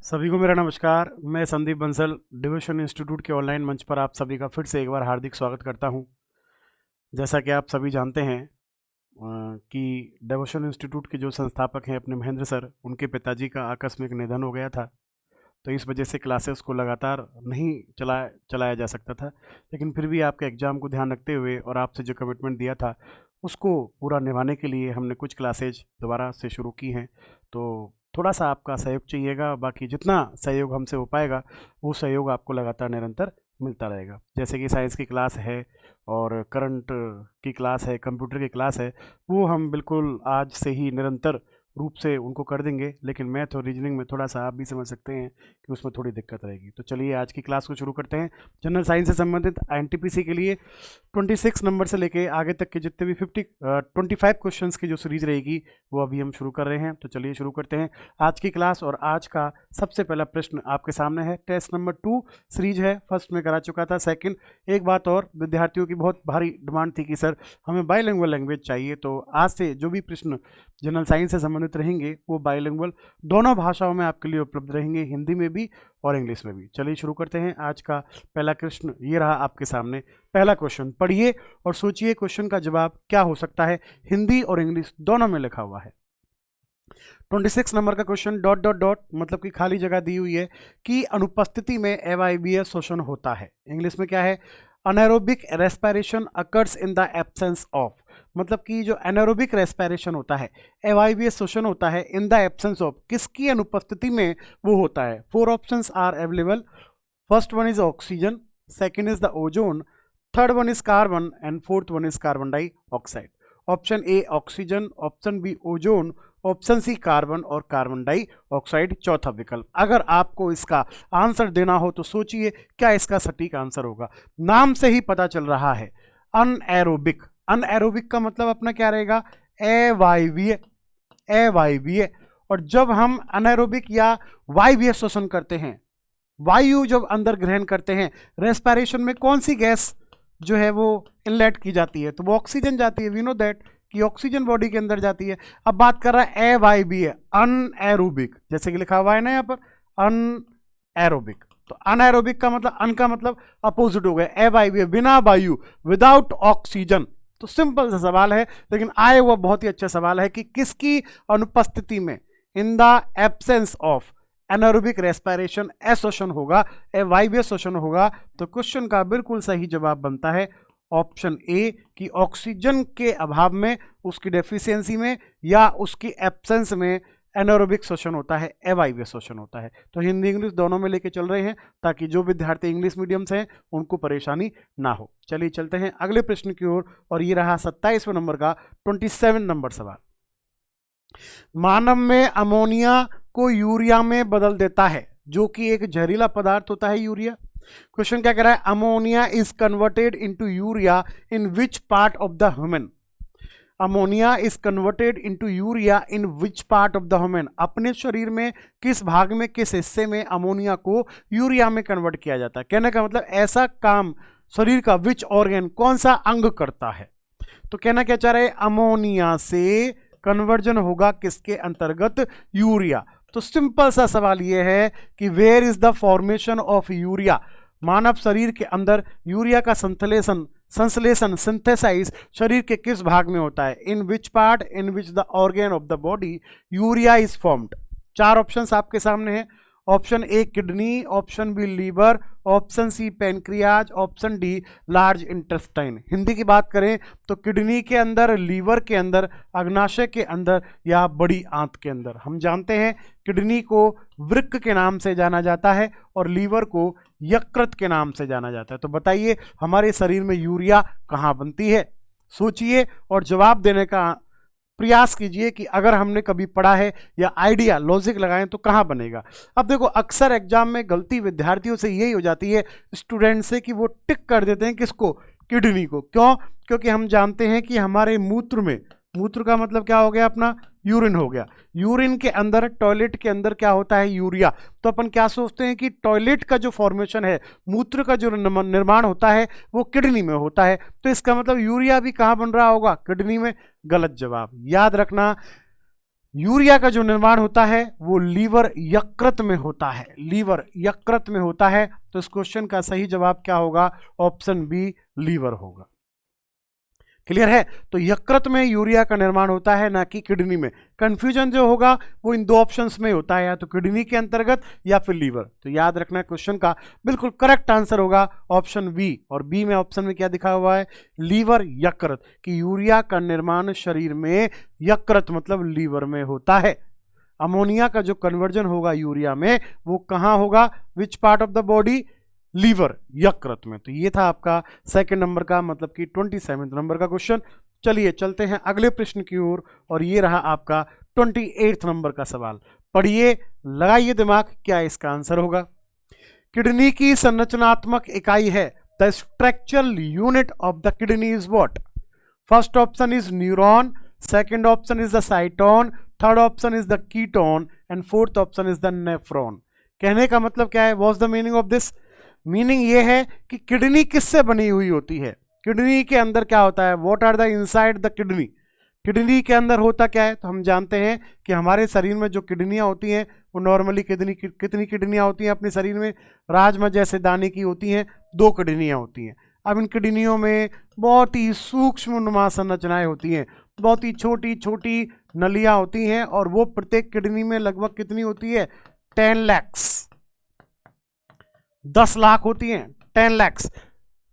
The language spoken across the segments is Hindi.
सभी को मेरा नमस्कार। मैं संदीप बंसल डिवोशन इंस्टीट्यूट के ऑनलाइन मंच पर आप सभी का फिर से एक बार हार्दिक स्वागत करता हूं। जैसा कि आप सभी जानते हैं कि डिवोशन इंस्टीट्यूट के जो संस्थापक हैं अपने महेंद्र सर, उनके पिताजी का आकस्मिक निधन हो गया था। तो इस वजह से क्लासेस को लगातार नहीं चलाया जा सकता था, लेकिन फिर भी आपके एग्ज़ाम को ध्यान रखते हुए और आपसे जो कमिटमेंट दिया था उसको पूरा निभाने के लिए हमने कुछ क्लासेज दोबारा से शुरू की हैं। तो थोड़ा सा आपका सहयोग चाहिएगा, बाकी जितना सहयोग हमसे हो पाएगा वो सहयोग आपको लगातार निरंतर मिलता रहेगा। जैसे कि साइंस की क्लास है और करंट की क्लास है, कंप्यूटर की क्लास है, वो हम बिल्कुल आज से ही निरंतर रूप से उनको कर देंगे। लेकिन मैथ और रीजनिंग में थोड़ा सा आप भी समझ सकते हैं कि उसमें थोड़ी दिक्कत रहेगी। तो चलिए आज की क्लास को शुरू करते हैं। जनरल साइंस से संबंधित एनटीपीसी के लिए 26 नंबर से लेके आगे तक के जितने भी 25 क्वेश्चंस की जो सीरीज रहेगी वो अभी हम शुरू कर रहे हैं। तो चलिए शुरू करते हैं आज की क्लास। और आज का सबसे पहला प्रश्न आपके सामने है। टेस्ट नंबर 2 सीरीज है, फर्स्ट में करा चुका था। सेकंड, एक बात और, विद्यार्थियों की बहुत भारी डिमांड थी कि सर हमें बाइलिंगुअल लैंग्वेज चाहिए। तो आज से जो भी प्रश्न जनरल साइंस से संबंधित रहेंगे वो बाइलिंगुअल दोनों भाषाओं में आपके लिए उपलब्ध रहेंगे, हिंदी में भी और इंग्लिश में भी। चलिए शुरू करते हैं। आज का पहला प्रश्न ये रहा आपके सामने। पहला क्वेश्चन पढ़िए और सोचिए क्वेश्चन का जवाब क्या हो सकता है। हिंदी और इंग्लिश दोनों में लिखा हुआ है। 26 नंबर का क्वेश्चन डॉट डॉट डॉट मतलब कि खाली जगह दी हुई है कि अनुपस्थिति में एवाइबियस शोषण होता है। इंग्लिश में क्या है? Anaerobic respiration occurs in the absence of, मतलब कि जो एनारोबिक रेस्पिरेशन होता है, एवाइबियस शोषण होता है इन द एब्सेंस ऑफ, किसकी अनुपस्थिति में वो होता है। 4 options are available. First one is oxygen, second is the ozone, third one is carbon and fourth one is carbon dioxide. Option A oxygen, option B ozone, option C carbon और कार्बन डाइऑक्साइड चौथा विकल्प। अगर आपको इसका आंसर देना हो तो सोचिए क्या इसका सटीक आंसर होगा। नाम से ही पता चल रहा है अनएरोबिक। अनएरोबिक का मतलब अपना क्या रहेगा? अवायवीय। अवायवीय। और जब हम अनएरोबिक या वायवीय श्वसन करते हैं, वायु जब अंदर ग्रहण करते हैं, रेस्पिरेशन में कौन सी गैस जो है वो इनलेट की जाती है? तो वो ऑक्सीजन जाती है। वी नो दैट कि ऑक्सीजन बॉडी के अंदर जाती है। अब बात कर रहा है अवायवीय, अनएरोबिक, जैसे कि लिखा हुआ है ना यहाँ पर अनएरोबिक। तो अनएरोबिक का मतलब, अन का मतलब अपोजिट हो गया, अवायवीय, बिना वायु, विदाउट ऑक्सीजन। तो सिंपल सा सवाल है, लेकिन आए हुआ बहुत ही अच्छा सवाल है कि किसकी अनुपस्थिति में, in the absence of anaerobic respiration, अशोषण होगा, अवायवीय शोषण होगा। तो क्वेश्चन का बिल्कुल सही जवाब बनता है ऑप्शन ए कि ऑक्सीजन के अभाव में, उसकी डेफिशिएंसी में या उसकी एब्सेंस में एनारोबिक शोषण होता है, अवायवीय शोषण होता है। तो हिंदी इंग्लिश दोनों में लेके चल रहे हैं ताकि जो विद्यार्थी इंग्लिश मीडियम से हैं उनको परेशानी ना हो। चलिए चलते हैं अगले प्रश्न की ओर। और ये रहा 27वें नंबर का 27 नंबर सवाल। मानव में अमोनिया को यूरिया में बदल देता है, जो कि एक जहरीला पदार्थ होता है यूरिया। क्वेश्चन क्या कह रहा है? Ammonia is converted into urea in which part of the human. Ammonia is converted into urea in which part of the human. अपने शरीर में किस भाग में, किस हिस्से में अमोनिया को यूरिया में कन्वर्ट किया जाता है। कहने का मतलब ऐसा काम शरीर का विच ऑर्गन, कौन सा अंग करता है। तो कहना क्या चाह रहे हैं? अमोनिया से कन्वर्जन होगा किसके अंतर्गत? यूरिया। तो सिंपल सा सवाल यह है कि where is the formation of urea. मानव शरीर के अंदर यूरिया का संश्लेषण सिंथेसाइज शरीर के किस भाग में होता है? In which part, in which the organ of the body urea is formed. 4 options आपके सामने हैं। Option A kidney, option B liver, option C pancreas, option D large intestine. Hindi की बात करें तो किडनी के अंदर, लीवर के अंदर, अग्नाशय के अंदर या बड़ी आंत के अंदर। हम जानते हैं किडनी को वृक्क के नाम से जाना जाता है और लीवर को यकृत के नाम से जाना जाता है। तो बताइए हमारे शरीर में यूरिया कहाँ बनती है? सोचिए और जवाब देने का प्रयास कीजिए कि अगर हमने कभी पढ़ा है या आइडिया लॉजिक लगाएं तो कहाँ बनेगा। अब देखो अक्सर एग्जाम में गलती विद्यार्थियों से यही हो जाती है, स्टूडेंट से, कि वो टिक कर देते हैं किसको? किडनी को। क्यों? क्योंकि हम जानते हैं कि हमारे मूत्र में, मूत्र का मतलब क्या हो गया अपना? यूरिन हो गया। यूरिन के अंदर, टॉयलेट के अंदर क्या होता है? यूरिया। तो अपन क्या सोचते हैं कि टॉयलेट का जो फॉर्मेशन है, मूत्र का जो निर्माण होता है वो किडनी में होता है। तो इसका मतलब यूरिया भी कहाँ बन रहा होगा? किडनी में। गलत जवाब। याद रखना, यूरिया का जो निर्माण होता है वो लीवर यकृत में होता है, लीवर यकृत में होता है। तो इस क्वेश्चन का सही जवाब क्या होगा? ऑप्शन बी लीवर होगा। क्लियर है? तो यकृत में यूरिया का निर्माण होता है, ना कि किडनी में। कंफ्यूजन जो होगा वो इन दो ऑप्शंस में होता है, या तो किडनी के अंतर्गत या फिर लीवर। तो याद रखना क्वेश्चन का बिल्कुल करेक्ट आंसर होगा ऑप्शन बी। और बी में ऑप्शन में क्या दिखा हुआ है? लीवर यकृत, कि यूरिया का निर्माण शरीर में यकृत मतलब लीवर में होता है। अमोनिया का जो कन्वर्जन होगा यूरिया में वो कहाँ होगा? Which part of the body? Liver यकृत में। तो ये था आपका सेकंड नंबर का, मतलब कि 27 नंबर का क्वेश्चन। चलिए चलते हैं अगले प्रश्न की ओर, और ये रहा आपका 28 नंबर का सवाल। पढ़िए, लगाइए दिमाग, क्या इसका आंसर होगा? किडनी की संरचनात्मक इकाई है। The structural unit of the kidney is what? First option is neuron, second option is the साइटोन, third option is the ketone and fourth option is the nephron. कहने का मतलब क्या है? What's the meaning of this? Meaning ये है कि किडनी किससे बनी हुई होती है, किडनी के अंदर क्या होता है, what are the inside the kidney. Kidney के अंदर होता क्या है? तो हम जानते हैं कि हमारे शरीर में जो किडनियां होती हैं वो नॉर्मली कितनी किडनियां होती हैं अपने शरीर में? राजमा जैसे दाने की होती हैं, 2 किडनियां होती हैं। अब इन किडनियों में बहुत ही सूक्ष्म नुमा संरचनाएं होती हैं, बहुत ही छोटी छोटी नलियां होती हैं, और वो प्रत्येक किडनी में लगभग कितनी होती है? 10 लाख, 10 लाख होती हैं, 10 लाख।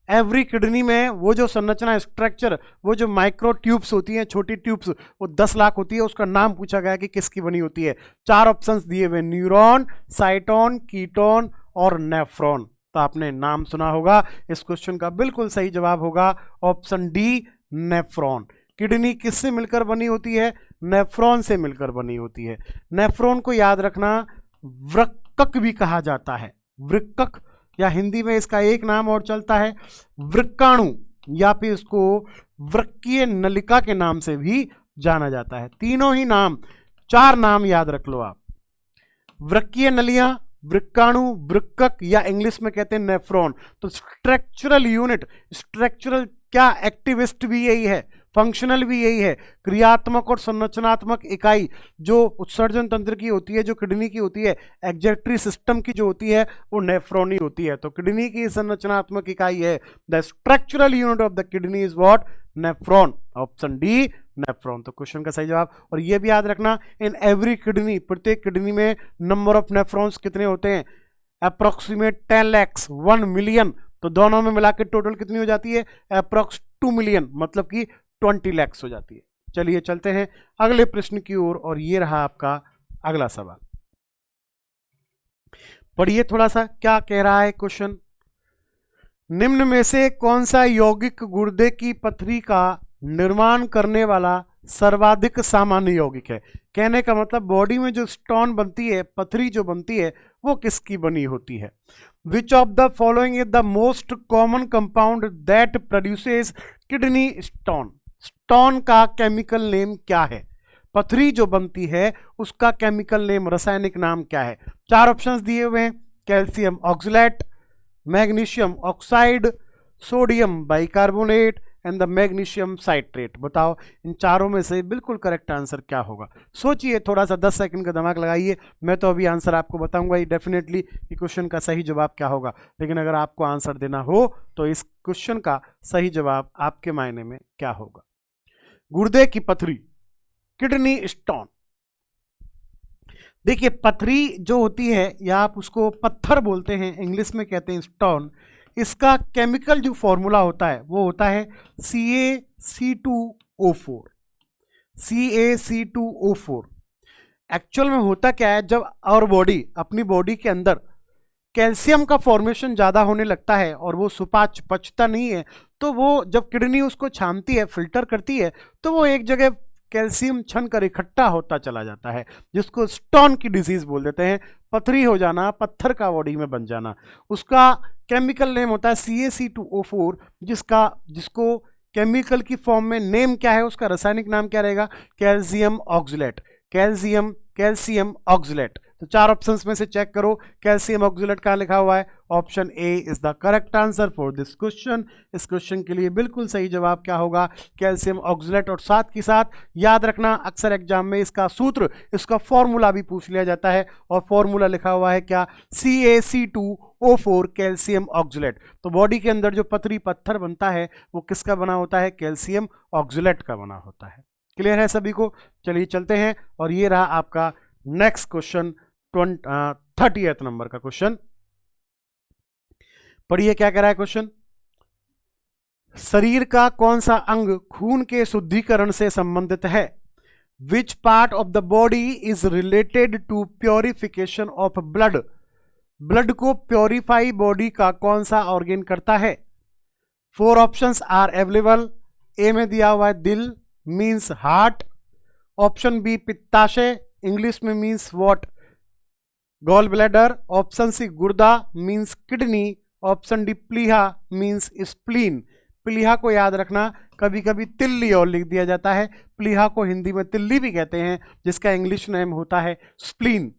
एवरी किडनी में वो जो संरचना स्ट्रक्चर, वो जो माइक्रो ट्यूब्स होती हैं, छोटी ट्यूब्स, वो 10 लाख होती है। उसका नाम पूछा गया कि किसकी बनी होती है। 4 ऑप्शंस दिए हुए, न्यूरॉन, साइटोन, कीटोन और नेफ्रॉन। तो आपने नाम सुना होगा। इस क्वेश्चन का बिल्कुल सही जवाब होगा ऑप्शन डी, नेफ्रॉन। किडनी किससे मिलकर बनी होती है? नेफ्रॉन से मिलकर बनी होती है। नेफ्रॉन को याद रखना वृक्कक भी कहा जाता है, वृक्कक, या हिंदी में इसका एक नाम और चलता है वृक्काणु, या फिर इसको वृक्कीय नलिका के नाम से भी जाना जाता है। तीनों ही नाम, 4 नाम याद रख लो आप। वृक्कीय नलियां, वृक्काणु, वृक्कक, या इंग्लिश में कहते हैं नेफ्रॉन। तो स्ट्रक्चरल यूनिट, स्ट्रक्चरल क्या, एक्टिविस्ट भी यही है, फंक्शनल भी यही है। क्रियात्मक और संरचनात्मक इकाई जो उत्सर्जन तंत्र की होती है, जो किडनी की होती है, एक्जेक्टरी सिस्टम की जो होती है, वो नेफ्रॉन ही होती है। तो किडनी की संरचनात्मक इकाई है, the structural unit of the kidney is what? Nephron. Option D, nephron. तो क्वेश्चन का सही जवाब। और ये भी याद रखना, इन एवरी किडनी, प्रत्येक किडनी में नंबर ऑफ नेफ्रॉन्स कितने होते हैं? Approximate 10 lakh, 1 million. तो दोनों में मिलाकर टोटल कितनी हो जाती है? अप्रोक्स 2 मिलियन, मतलब कि 20 लाख हो जाती है। चलिए चलते हैं अगले प्रश्न की ओर, और ये रहा आपका अगला सवाल। पढ़िए थोड़ा सा, क्या कह रहा है क्वेश्चन। निम्न में से कौन सा यौगिक गुर्दे की पथरी का निर्माण करने वाला सर्वाधिक सामान्य यौगिक है? कहने का मतलब बॉडी में जो स्टोन बनती है, पथरी जो बनती है, वो किसकी बनी होती है? विच of the following is the most common compound that produces kidney stone? Stone का केमिकल नेम क्या है? पथरी जो बनती है उसका केमिकल नेम, रासायनिक नाम क्या है? 4 ऑप्शंस दिए हुए हैं, calcium oxalate, magnesium oxide, sodium bicarbonate and the magnesium citrate. बताओ इन चारों में से बिल्कुल करेक्ट आंसर क्या होगा? सोचिए थोड़ा सा, 10 सेकंड का दिमाग लगाइए। मैं तो अभी आंसर आपको बताऊंगा ही डेफिनेटली कि क्वेश्चन का सही जवाब क्या होगा, लेकिन अगर आपको आंसर देना हो तो इस क्वेश्चन का सही जवाब आपके मायने में क्या होगा? गुर्दे की पथरी, किडनी स्टोन। देखिए पथरी जो होती है, या आप उसको पत्थर बोलते हैं, इंग्लिश में कहते हैं स्टोन। इसका केमिकल जो फॉर्मूला होता है वो होता है CaC2O4। CaC2O4 एक्चुअल में होता क्या है, जब और बॉडी, अपनी बॉडी के अंदर कैल्शियम का फॉर्मेशन ज़्यादा होने लगता है और वो सुपाच्य पचता नहीं है, तो वो जब किडनी उसको छानती है, फिल्टर करती है, तो वो एक जगह कैल्शियम छन कर इकट्ठा होता चला जाता है, जिसको स्टोन की डिजीज बोल देते हैं। पथरी हो जाना, पत्थर का बॉडी में बन जाना। उसका केमिकल नेम होता है CaC2O4, जिसको केमिकल की फॉर्म में नेम क्या है, उसका रासायनिक नाम क्या रहेगा? Calcium oxalate, calcium oxalate. तो चार ऑप्शंस में से चेक करो कैल्शियम ऑक्सलेट कहाँ लिखा हुआ है। Option A is the correct answer for this question. इस क्वेश्चन के लिए बिल्कुल सही जवाब क्या होगा, कैल्शियम ऑक्सलेट। और साथ ही साथ याद रखना अक्सर एग्जाम में इसका सूत्र, इसका फॉर्मूला भी पूछ लिया जाता है, और फॉर्मूला लिखा हुआ है क्या, CaC2O4 कैल्शियम ऑक्सलेट। तो बॉडी के अंदर जो पतरी पत्थर बनता है वो किसका बना होता है, कैल्शियम ऑक्सलेट का बना होता है। क्लियर है सभी को। चलिए चलते हैं, और ये रहा आपका नेक्स्ट क्वेश्चन 30th नंबर का क्वेश्चन। पढ़िए क्या कह रहा है क्वेश्चन। शरीर का कौन सा अंग खून के शुद्धिकरण से संबंधित है। Which part of the body is related to purification of blood. Blood को प्योरीफाई बॉडी का कौन सा ऑर्गेन करता है। 4 ऑप्शंस आर अवेलेबल। ए में दिया हुआ है दिल, मीन्स हार्ट। ऑप्शन बी पित्ताशय, इंग्लिश में means what, gall bladder. Option C गुर्दा, मीन्स किडनी। ऑप्शन डी प्लीहा, मीन्स स्प्लीन। प्लीहा को याद रखना, कभी कभी तिल्ली और लिख दिया जाता है, प्लीहा को हिंदी में तिल्ली भी कहते हैं, जिसका इंग्लिश नेम होता है स्प्लीन।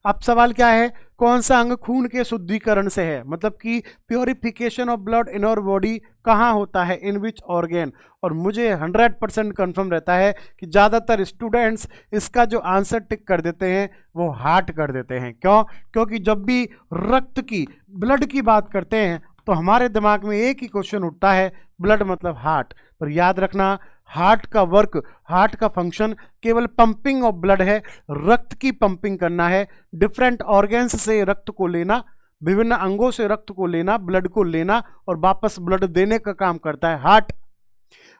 अब सवाल क्या है, कौन सा अंग खून के शुद्धिकरण से है, मतलब कि purification of blood in our body कहाँ होता है, इन विच ऑर्गेन। और मुझे 100% कन्फर्म रहता है कि ज़्यादातर स्टूडेंट्स इसका जो आंसर टिक कर देते हैं वो हार्ट कर देते हैं। क्यों? क्योंकि जब भी रक्त की, ब्लड की बात करते हैं तो हमारे दिमाग में एक ही क्वेश्चन उठता है, ब्लड मतलब हार्ट। पर याद रखना, हार्ट का वर्क, हार्ट का फंक्शन केवल पंपिंग ऑफ ब्लड है, रक्त की पंपिंग करना है, डिफरेंट ऑर्गन्स से रक्त को लेना, विभिन्न अंगों से रक्त को लेना, ब्लड को लेना और वापस ब्लड देने का काम करता है हार्ट।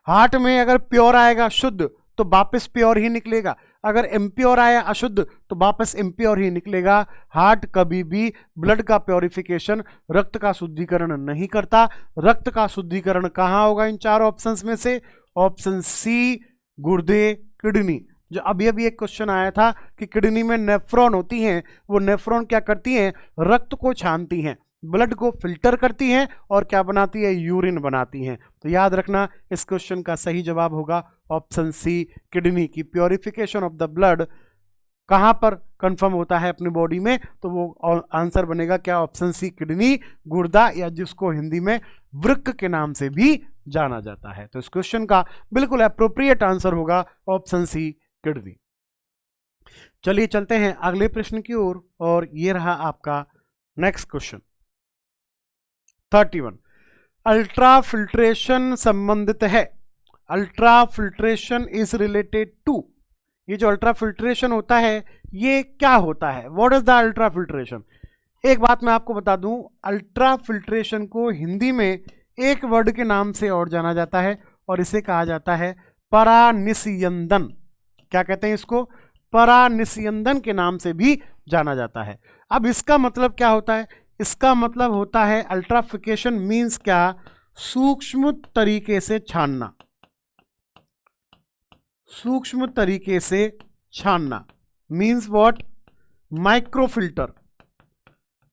हार्ट में अगर प्योर आएगा शुद्ध तो वापस प्योर ही निकलेगा, अगर इम्प्योर आया अशुद्ध तो वापस इम्प्योर ही निकलेगा। हार्ट कभी भी ब्लड का प्योरिफिकेशन, रक्त का शुद्धिकरण नहीं करता। रक्त का शुद्धिकरण कहाँ होगा इन चार ऑप्शंस में से, ऑप्शन सी गुर्दे, किडनी। जो अभी अभी एक क्वेश्चन आया था कि किडनी में नेफ्रॉन होती हैं, वो नेफ्रॉन क्या करती हैं, रक्त को छानती हैं, ब्लड को फिल्टर करती हैं और क्या बनाती है, यूरिन बनाती हैं। तो याद रखना इस क्वेश्चन का सही जवाब होगा ऑप्शन सी किडनी की। प्योरिफिकेशन ऑफ द ब्लड कहाँ पर कंफर्म होता है अपनी बॉडी में, तो वो आंसर बनेगा क्या, ऑप्शन सी किडनी, गुर्दा, या जिसको हिंदी में वृक्क के नाम से भी जाना जाता है। तो इस क्वेश्चन का बिल्कुल एप्रोप्रिएट आंसर होगा ऑप्शन सी किडनी। चलिए चलते हैं अगले प्रश्न की ओर, और ये रहा आपका नेक्स्ट क्वेश्चन 31। अल्ट्रा फिल्ट्रेशन संबंधित है। Ultra filtration is related to. ये जो अल्ट्रा फिल्ट्रेशन होता है ये क्या होता है, what is the ultra filtration. एक बात मैं आपको बता दूं, अल्ट्रा फिल्ट्रेशन को हिंदी में एक वर्ड के नाम से और जाना जाता है, और इसे कहा जाता है परानिस्यंदन। क्या कहते हैं इसको, परानिस्यंदन के नाम से भी जाना जाता है। अब इसका मतलब क्या होता है, इसका मतलब होता है अल्ट्राफिकेशन मीन्स क्या, सूक्ष्म तरीके से छानना, सूक्ष्म तरीके से छानना मीन्स व्हाट, माइक्रोफिल्टर।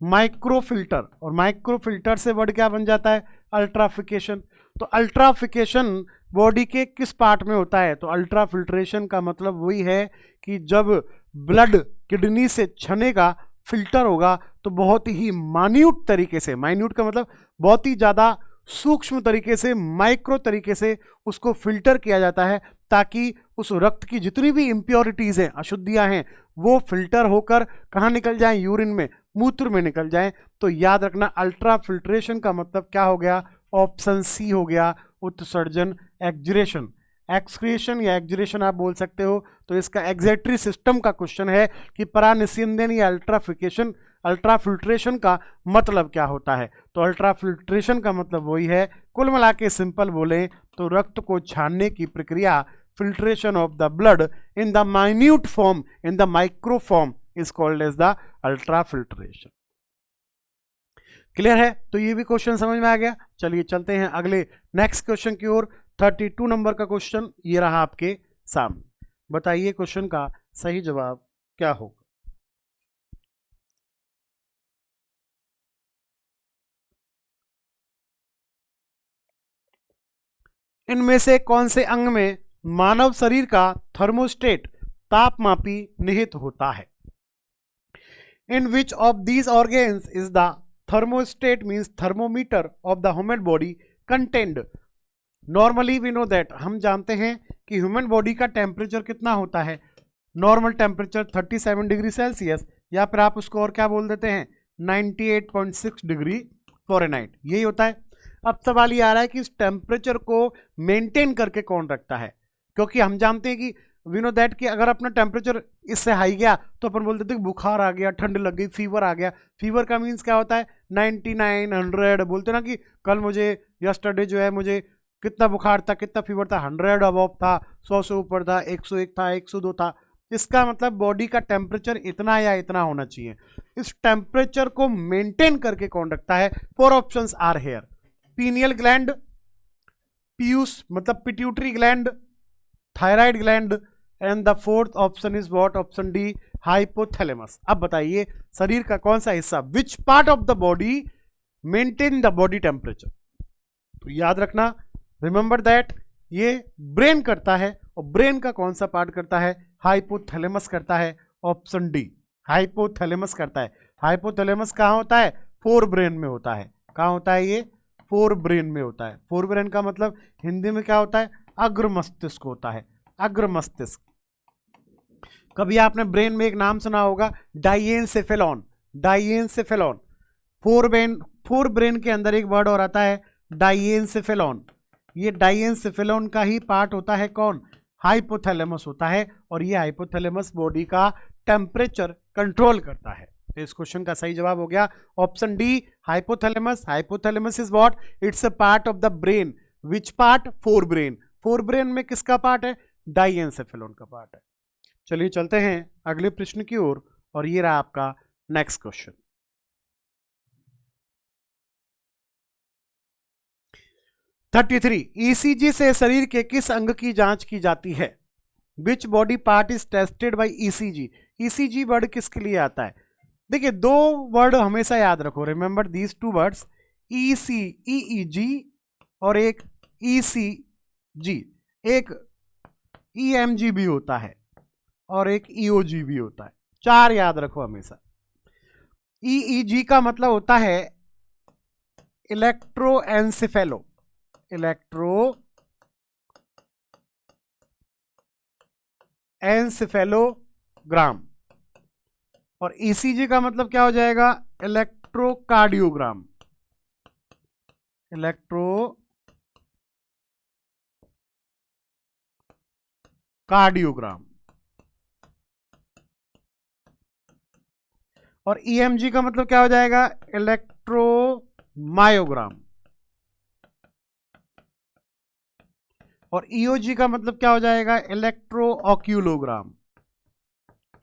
माइक्रोफिल्टर, और माइक्रोफिल्टर से वर्ड क्या बन जाता है, अल्ट्राफिकेशन। तो अल्ट्राफिकेशन बॉडी के किस पार्ट में होता है, तो अल्ट्राफिल्ट्रेशन का मतलब वही है कि जब ब्लड किडनी से छनेगा, फिल्टर होगा, तो बहुत ही मान्यूट तरीके से, माइन्यूट का मतलब बहुत ही ज़्यादा सूक्ष्म तरीके से, माइक्रो तरीके से उसको फिल्टर किया जाता है, ताकि उस रक्त की जितनी भी इम्प्योरिटीज़ हैं, अशुद्धियाँ हैं, वो फिल्टर होकर कहाँ निकल जाएं, यूरिन में, मूत्र में निकल जाएं। तो याद रखना अल्ट्रा फिल्ट्रेशन का मतलब क्या हो गया, ऑप्शन सी हो गया, उत्सर्जन, एक्सक्रीशन। एक्सक्रीशन या एक्सक्रीशन आप बोल सकते हो। तो इसका एग्जैक्टरी सिस्टम का क्वेश्चन है कि परानिस्यंदन या अल्ट्राफिकेशन, अल्ट्रा फिल्ट्रेशन का मतलब क्या होता है। तो अल्ट्रा फिल्ट्रेशन का मतलब वही है, कुल मिला के सिंपल बोलें तो रक्त को छानने की प्रक्रिया, filtration of the blood in the minute form, in the micro form is called as the ultra filtration. Clear है, तो ये भी क्वेश्चन समझ में आ गया। चलिए चलते हैं अगले नेक्स्ट क्वेश्चन की ओर। 32 नंबर का क्वेश्चन ये रहा आपके सामने। बताइए क्वेश्चन का सही जवाब क्या होगा। इनमें से कौन से अंग में मानव शरीर का थर्मोस्टेट, तापमापी निहित होता है। In which of these organs is the thermostat means thermometer of the human body contained. Normally we know that, हम जानते हैं कि ह्यूमन बॉडी का टेम्परेचर कितना होता है, नॉर्मल टेम्परेचर 37 डिग्री सेल्सियस, या फिर आप उसको और क्या बोल देते हैं 98.6 डिग्री फ़ारेनहाइट, यही होता है। अब सवाल ये आ रहा है कि इस टेम्परेचर को मेंटेन करके कौन रखता है, क्योंकि हम जानते हैं कि वी नो दैट कि अगर अपना टेम्परेचर इससे हाई गया तो अपन बोल देते हैं बुखार आ गया, ठंड लग गई, फीवर आ गया। फीवर का मीन्स क्या होता है 99, 100, बोलते ना कि कल मुझे यस्टरडे जो है मुझे कितना बुखार था, कितना फीवर था, 100 अबव था, 100 से ऊपर था, 101 था, 102 था। इसका मतलब बॉडी का टेम्परेचर इतना या इतना होना चाहिए। इस टेम्परेचर को मेंटेन करके कौन रखता है? 4 options are here, pineal gland, पीयूष मतलब pituitary gland, thyroid gland, and the 4th option is what? Option D, hypothalamus. अब बताइए शरीर का कौन सा हिस्सा, which part of the body maintain the body temperature? तो याद रखना, रिमेंबर दैट ये ब्रेन करता है, और ब्रेन का कौन सा पार्ट करता है? हाइपोथैलेमस करता है, ऑप्शन डी, हाइपोथैलेमस करता है। हाइपोथैलेमस कहाँ होता है? फोर ब्रेन में होता है। कहाँ होता है ये? फोर ब्रेन में होता है। फोर ब्रेन का मतलब हिंदी में क्या होता है? अग्र मस्तिष्क होता है, अग्र मस्तिष्क। कभी आपने ब्रेन में एक नाम सुना होगा, डाइएनसेफेलॉन, डाइएनसेफेलॉन। फोर ब्रेन के अंदर एक वर्ड और आता है डाइएनसेफेलॉन। ये डाइएनसेफेलॉन का ही पार्ट होता है कौन? हाइपोथैलेमस होता है, और ये हाइपोथैलेमस बॉडी का टेम्परेचर कंट्रोल करता है। तो इस क्वेश्चन का सही जवाब हो गया option D, hypothalamus. Hypothalamus is what? It's a part of the brain. Which part? Fore brain. Fore brain में किसका पार्ट है? डाइएनसेफेलॉन का पार्ट है। चलिए चलते हैं अगले प्रश्न की ओर, और ये रहा आपका नेक्स्ट क्वेश्चन। 33, ईसीजी से शरीर के किस अंग की जांच की जाती है? Which body part is tested by ECG? ECG word किसके लिए आता है? देखिए, दो वर्ड हमेशा याद रखो, remember these two words, EEG और एक ईसीजी। एक ईएमजी भी होता है और एक ईओजी भी होता है, चार याद रखो हमेशा। ईईजी का मतलब होता है इलेक्ट्रोएन्सेफेलो, इलेक्ट्रोएन्सेफेलोग्राम, और ईसीजी का मतलब क्या हो जाएगा? Electrocardiogram, electrocardiogram. और ईएमजी का मतलब क्या हो जाएगा? इलेक्ट्रोमायोग्राम। और ईओजी का मतलब क्या हो जाएगा? Electrooculogram,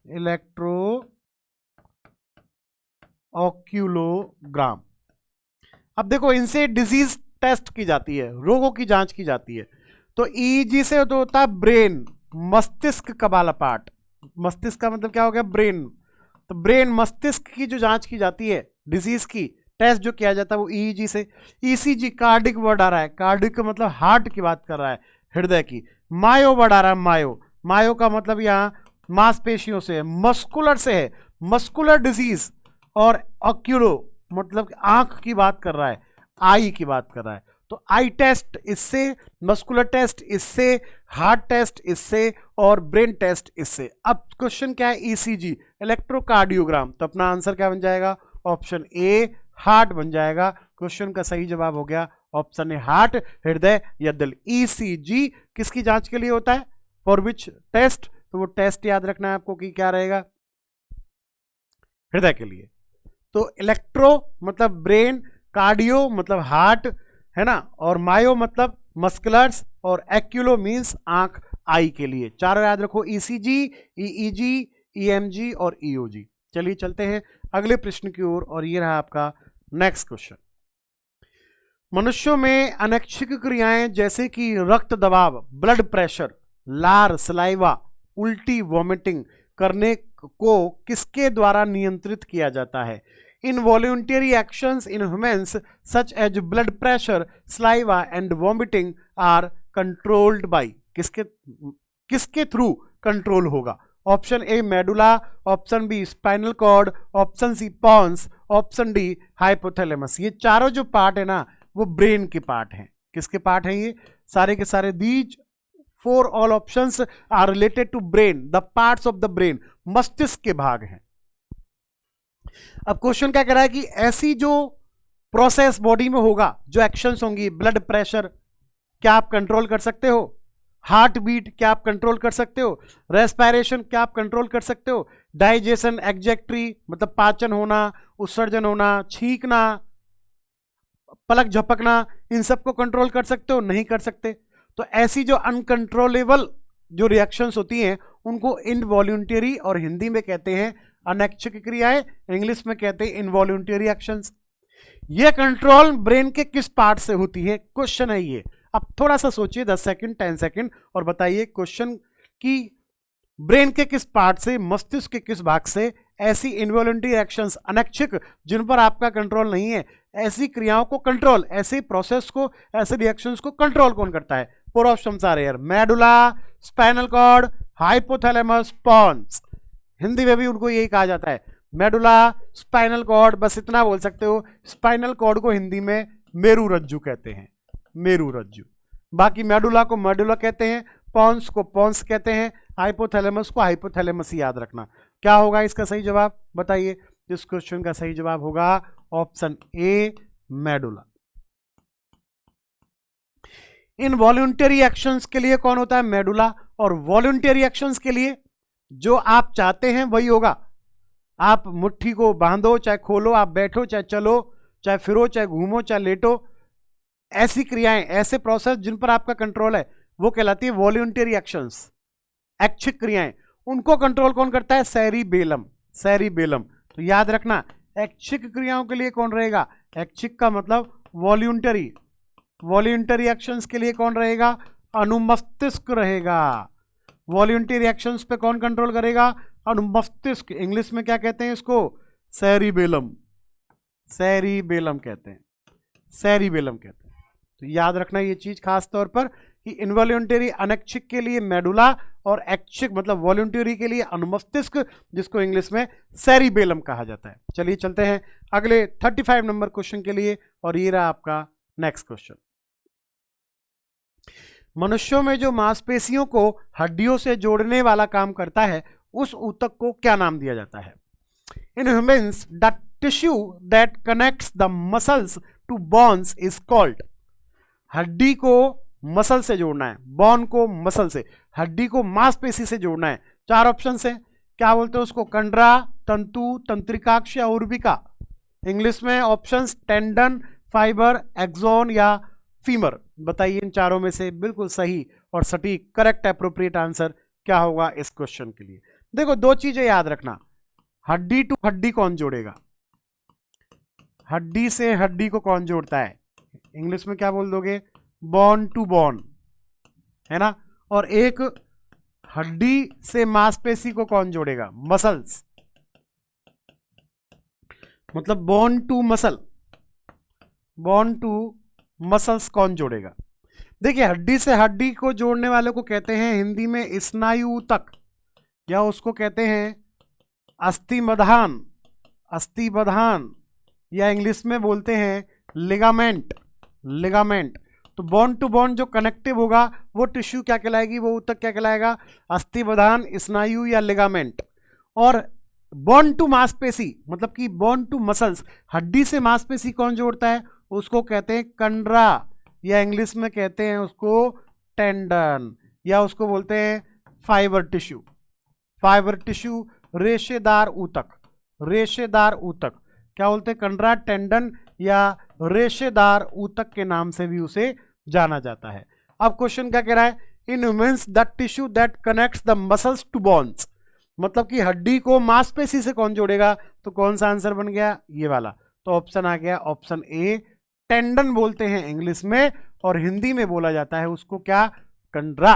electrooculogram. अब देखो, इनसे डिजीज टेस्ट की जाती है, रोगों की जांच की जाती है। तो ईजी से तो होता है ब्रेन, मस्तिष्क का वाला पार्ट। मस्तिष्क का मतलब क्या हो गया? ब्रेन। तो ब्रेन मस्तिष्क की जो जांच की जाती है, डिजीज की टेस्ट जो किया जाता है, वो ईजी से। ईसीजी कार्डिक वर्ड आ रहा है, कार्डिक का मतलब हार्ट की बात कर रहा है, हृदय की। मायो वर्ड आ रहा है, मायो, मायो का मतलब यहाँ मांसपेशियों से है, मस्कुलर से है, मस्कुलर डिजीज। और ऑक्यूलो मतलब आंख की बात कर रहा है, आई की बात कर रहा है। तो आई टेस्ट इससे, मस्कुलर टेस्ट इससे, हार्ट टेस्ट इससे, और ब्रेन टेस्ट इससे। अब क्वेश्चन क्या है? ECG, electrocardiogram. तो अपना आंसर क्या बन जाएगा? ऑप्शन ए, हार्ट बन जाएगा। क्वेश्चन का सही जवाब हो गया ऑप्शन ए, हार्ट, हृदय या दिल। ईसीजी किसकी जांच के लिए होता है? For which test? तो वो टेस्ट याद रखना है आपको कि क्या रहेगा? हृदय के लिए। तो इलेक्ट्रो मतलब ब्रेन, कार्डियो मतलब हार्ट, है ना, और मायो मतलब मस्कुलर्स, और एक्यूलो मींस आंख, आई के लिए। चारों याद रखो, ईसीजी, ईईजी, ईएमजी और ईओजी। चलिए चलते हैं अगले प्रश्न की ओर, और ये रहा आपका नेक्स्ट क्वेश्चन। मनुष्यों में अनैच्छिक क्रियाएं जैसे कि रक्त दबाव, ब्लड प्रेशर, लार, सलाइवा, उल्टी, वॉमिटिंग करने को किसके द्वारा नियंत्रित किया जाता है? Involuntary actions in humans such as blood pressure, saliva and vomiting are controlled by, किसके थ्रू कंट्रोल होगा? Option A medulla, option B spinal cord, option C pons, option D hypothalamus. ये चारों जो पार्ट है ना वो ब्रेन के पार्ट हैं। किसके पार्ट हैं ये सारे के सारे? These four all options are related to brain, the parts of the brain, मस्तिष्क के भाग हैं। अब क्वेश्चन क्या कह रहा है कि ऐसी जो प्रोसेस बॉडी में होगा, जो एक्शंस होंगी, ब्लड प्रेशर क्या आप कंट्रोल कर सकते हो? हार्ट बीट क्या आप कंट्रोल कर सकते हो? रेस्पिरेशन क्या आप कंट्रोल कर सकते हो? डाइजेशन, एग्जेक्टरी मतलब पाचन होना, उत्सर्जन होना, छींकना, पलक झपकना, इन सबको कंट्रोल कर सकते हो? नहीं कर सकते। तो ऐसी जो अनकंट्रोलेबल जो रिएक्शंस होती हैं उनको इनवॉल्यूंटरी, और हिंदी में कहते हैं अनैच्छिक क्रियाएं, इंग्लिश में कहते हैं इनवॉल्यूंटरी एक्शंस। ये कंट्रोल ब्रेन के किस पार्ट से होती है? क्वेश्चन है ये। अब थोड़ा सा सोचिए 10 सेकंड 10 सेकंड और बताइए क्वेश्चन की ब्रेन के किस पार्ट से, मस्तिष्क के किस भाग से ऐसी इनवॉलंटरी एक्शंस, अनैच्छिक, जिन पर आपका कंट्रोल नहीं है, ऐसी क्रियाओं को कंट्रोल, ऐसे प्रोसेस को, ऐसे रिएक्शंस को कंट्रोल कौन करता है? फोर ऑप्शंस आ रहे हैं, medulla, spinal cord, hypothalamus, pons. Hindi में भी उनको यही कहा जाता है, मेडुला, स्पाइनल कॉर्ड। बस इतना बोल सकते हो, स्पाइनल कॉर्ड को हिंदी में मेरू रज्जु कहते हैं, मेरू रज्जु। बाकी मेडुला को मेडुला कहते हैं, पॉन्स को पॉन्स कहते हैं, हाइपोथैलेमस को हाइपोथैलेमस ही याद रखना। क्या होगा इसका सही जवाब बताइए? इस क्वेश्चन का सही जवाब होगा option A, medulla. Involuntary actions के लिए कौन होता है? मेडुला। और वॉल्यूंटरी एक्शंस के लिए जो आप चाहते हैं वही होगा। आप मुट्ठी को बांधो, चाहे खोलो, आप बैठो, चाहे चलो, चाहे फिरो, चाहे घूमो, चाहे लेटो, ऐसी क्रियाएं, ऐसे प्रोसेस जिन पर आपका कंट्रोल है वो कहलाती है वॉल्यूंटरी एक्शंस, ऐच्छिक क्रियाएं। उनको कंट्रोल कौन करता है? Cerebellum, cerebellum. तो याद रखना ऐच्छिक क्रियाओं के लिए कौन रहेगा? ऐच्छिक का मतलब वॉल्यूंटरी, वॉल्यूंटरी एक्शंस के लिए कौन रहेगा? अनुमस्तिष्क रहेगा। वॉल्यूंटरी एक्शंस पे कौन कंट्रोल करेगा? अनुमस्तिष्क। इंग्लिश में क्या कहते हैं इसको? सेरिबेलम, सेरिबेलम कहते हैं, सेरिबेलम कहते हैं। तो याद रखना ये चीज खास तौर पर कि इनवॉल्यूंटरी अनैच्छिक के लिए मेडुला और ऐच्छिक मतलब वॉल्यूंटरी के लिए अनुमस्तिष्क, जिसको इंग्लिश में सेरिबेलम कहा जाता है। चलिए चलते हैं अगले 35 नंबर क्वेश्चन के लिए, और ये रहा आपका नेक्स्ट क्वेश्चन। मनुष्यों में जो मांसपेशियों को हड्डियों से जोड़ने वाला काम करता है उस ऊतक को क्या नाम दिया जाता है? In humans the tissue that connects the muscles to bones is called. हड्डी को मसल से जोड़ना है, बोन को मसल से, हड्डी को मांसपेशी से जोड़ना है। चार ऑप्शन है, क्या बोलते हैं उसको? कंडरा, तंतु, तंत्रिकाक्ष या उर्विका। इंग्लिश में ऑप्शंस टेंडन, फाइबर, एक्सोन या फीमर। बताइए इन चारों में से बिल्कुल सही और सटीक करेक्ट एप्रोप्रिएट आंसर क्या होगा इस क्वेश्चन के लिए? देखो दो चीजें याद रखना, हड्डी टू हड्डी कौन जोड़ेगा? हड्डी से हड्डी को कौन जोड़ता है? इंग्लिश में क्या बोल दोगे? बोन टू बोन, है ना। और एक हड्डी से मांसपेशी को कौन जोड़ेगा? मसल्स, मतलब bone to muscle, bone to muscles कौन जोड़ेगा? देखिए हड्डी से हड्डी को जोड़ने वाले को कहते हैं हिंदी में स्नायु तक, या उसको कहते हैं अस्थिबंधान, अस्थिबंधान, या इंग्लिश में बोलते हैं लिगामेंट, लिगामेंट। तो बोन टू बोन जो कनेक्टिव होगा वो टिश्यू क्या कहलाएगी? वो ऊतक क्या कहलाएगा? अस्थिबंधान, स्नायु या लिगामेंट। और बोन टू मांसपेशी मतलब कि बोन टू मसल्स, हड्डी से मांसपेशी कौन जोड़ता है? उसको कहते हैं कंडरा, या इंग्लिश में कहते हैं उसको टेंडन, या उसको बोलते हैं फाइबर टिश्यू, फाइबर टिश्यू, रेशेदार ऊतक, रेशेदार ऊतक क्या बोलते हैं? कंडरा, टेंडन या रेशेदार ऊतक के नाम से भी उसे जाना जाता है। अब क्वेश्चन क्या कह रहा है? In humans the tissue that connects the muscles to bones, मतलब कि हड्डी को मांसपेशी से कौन जोड़ेगा? तो कौन सा आंसर बन गया? ये वाला। तो ऑप्शन आ गया ऑप्शन ए, टेंडन बोलते हैं इंग्लिश में, और हिंदी में बोला जाता है उसको क्या? कंडरा।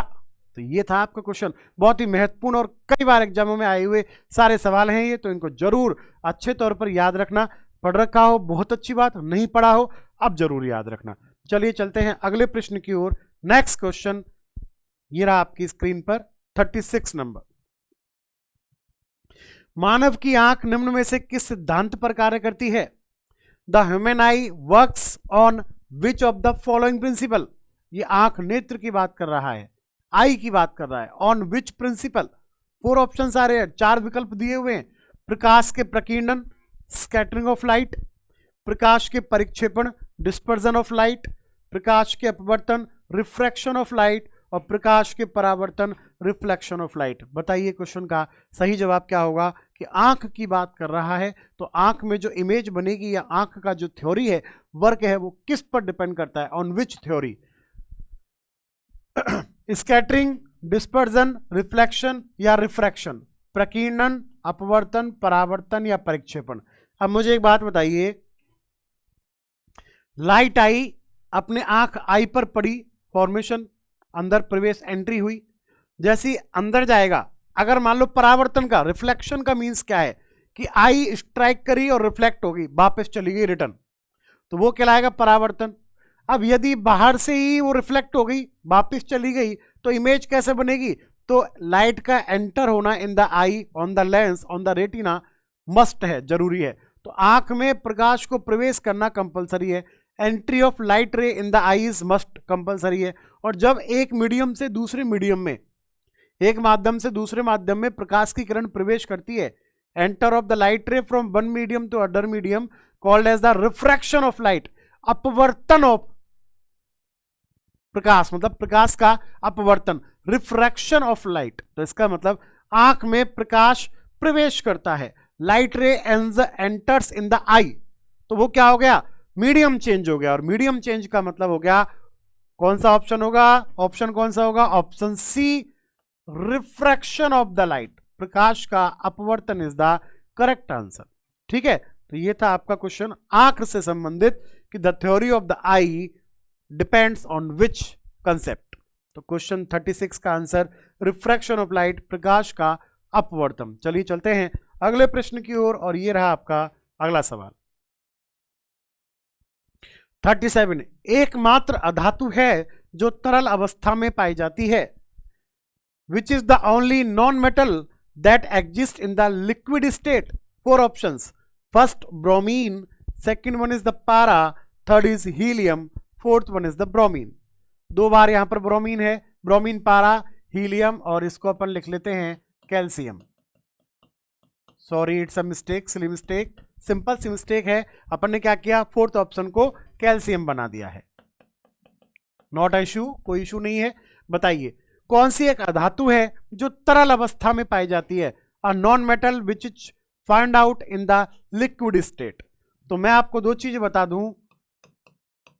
तो ये था आपका क्वेश्चन, बहुत ही महत्वपूर्ण और कई बार एग्जामों में आए हुए सारे सवाल हैं ये, तो इनको जरूर अच्छे तौर पर याद रखना। पढ़ रखा हो बहुत अच्छी बात, नहीं पढ़ा हो अब जरूर याद रखना। चलिए चलते हैं अगले प्रश्न की ओर। नेक्स्ट क्वेश्चन ये रहा आपकी स्क्रीन पर 36 नंबर। मानव की आंख निम्न में से किस सिद्धांत पर कार्य करती है? The human eye works on which of the following principle? ये आंख नेत्र की बात कर रहा है, आई की बात कर रहा है। On which principle? 4 ऑप्शंस आ रहे हैं, 4 विकल्प दिए हुए हैं। प्रकाश के प्रकीर्णन, स्कैटरिंग ऑफ लाइट, प्रकाश के परिक्षेपण, डिस्पर्जन ऑफ लाइट, प्रकाश के अपवर्तन, रिफ्रैक्शन ऑफ लाइट, और प्रकाश के परावर्तन, रिफ्लेक्शन ऑफ लाइट। बताइए क्वेश्चन का सही जवाब क्या होगा? कि आंख की बात कर रहा है, तो आंख में जो इमेज बनेगी या आंख का जो थ्योरी है, वर्क है, वो किस पर डिपेंड करता है? On which theory? Scattering, dispersion, reflection या रिफ्रैक्शन? प्रकीर्णन, अपवर्तन, परावर्तन या परिक्षेपण? अब मुझे एक बात बताइए, लाइट आई, अपने आंख आई पर पड़ी, फॉर्मेशन, अंदर प्रवेश, एंट्री हुई, जैसी अंदर जाएगा, अगर मान लो परावर्तन का, रिफ्लेक्शन का मींस क्या है? कि आई स्ट्राइक करी और रिफ्लेक्ट हो गई, वापस चली गई रिटर्न, तो वो कहलाएगा परावर्तन। अब यदि बाहर से ही वो रिफ्लेक्ट हो गई, वापस चली गई, तो इमेज कैसे बनेगी? तो लाइट का एंटर होना in the I, on the lens, on the retina must है, जरूरी है। तो आंख में प्रकाश को प्रवेश करना कंपलसरी है। एंट्री ऑफ लाइट रे in the eyes must compulsory है। और जब एक मीडियम से दूसरे मीडियम में, एक माध्यम से दूसरे माध्यम में प्रकाश की किरण प्रवेश करती है, enter of the light ray from one medium to other medium called as the refraction of light, अपवर्तन ऑफ प्रकाश, मतलब प्रकाश का अपवर्तन, रिफ्रैक्शन ऑफ लाइट। तो इसका मतलब आंख में प्रकाश प्रवेश करता है, लाइट रे एंटर्स इन द आई, तो वो क्या हो गया? मीडियम चेंज हो गया। और मीडियम चेंज का मतलब हो गया, कौन सा ऑप्शन होगा? ऑप्शन कौन सा होगा? Option C, refraction of the light, प्रकाश का अपवर्तन इज द करेक्ट आंसर। ठीक है, तो ये था आपका क्वेश्चन आंख से संबंधित, कि the theory of the I depends on which concept. तो क्वेश्चन 36 का आंसर रिफ्रैक्शन ऑफ लाइट, प्रकाश का अपवर्तन। चलिए चलते हैं अगले प्रश्न की ओर, और ये रहा आपका अगला सवाल। 37, एकमात्र अधातु है जो तरल अवस्था में पाई जाती है। Which is the only non metal that exist in the liquid state? 4 options. First bromine, second one is the पारा, third is helium, fourth one is the bromine. 2 बार यहां पर ब्रोमीन है, ब्रोमीन, पारा, हीलियम, और इसको अपन लिख लेते हैं calcium. Sorry, it's a mistake, silly mistake, simple सी मिस्टेक है। अपन ने क्या किया? 4th ऑप्शन को कैल्शियम बना दिया है। नॉट इशू, कोई इशू नहीं है। बताइए कौन सी एक अधातु है जो तरल अवस्था में पाई जाती है? A non metal which is find out in the liquid state. तो मैं आपको 2 चीजें बता दूं,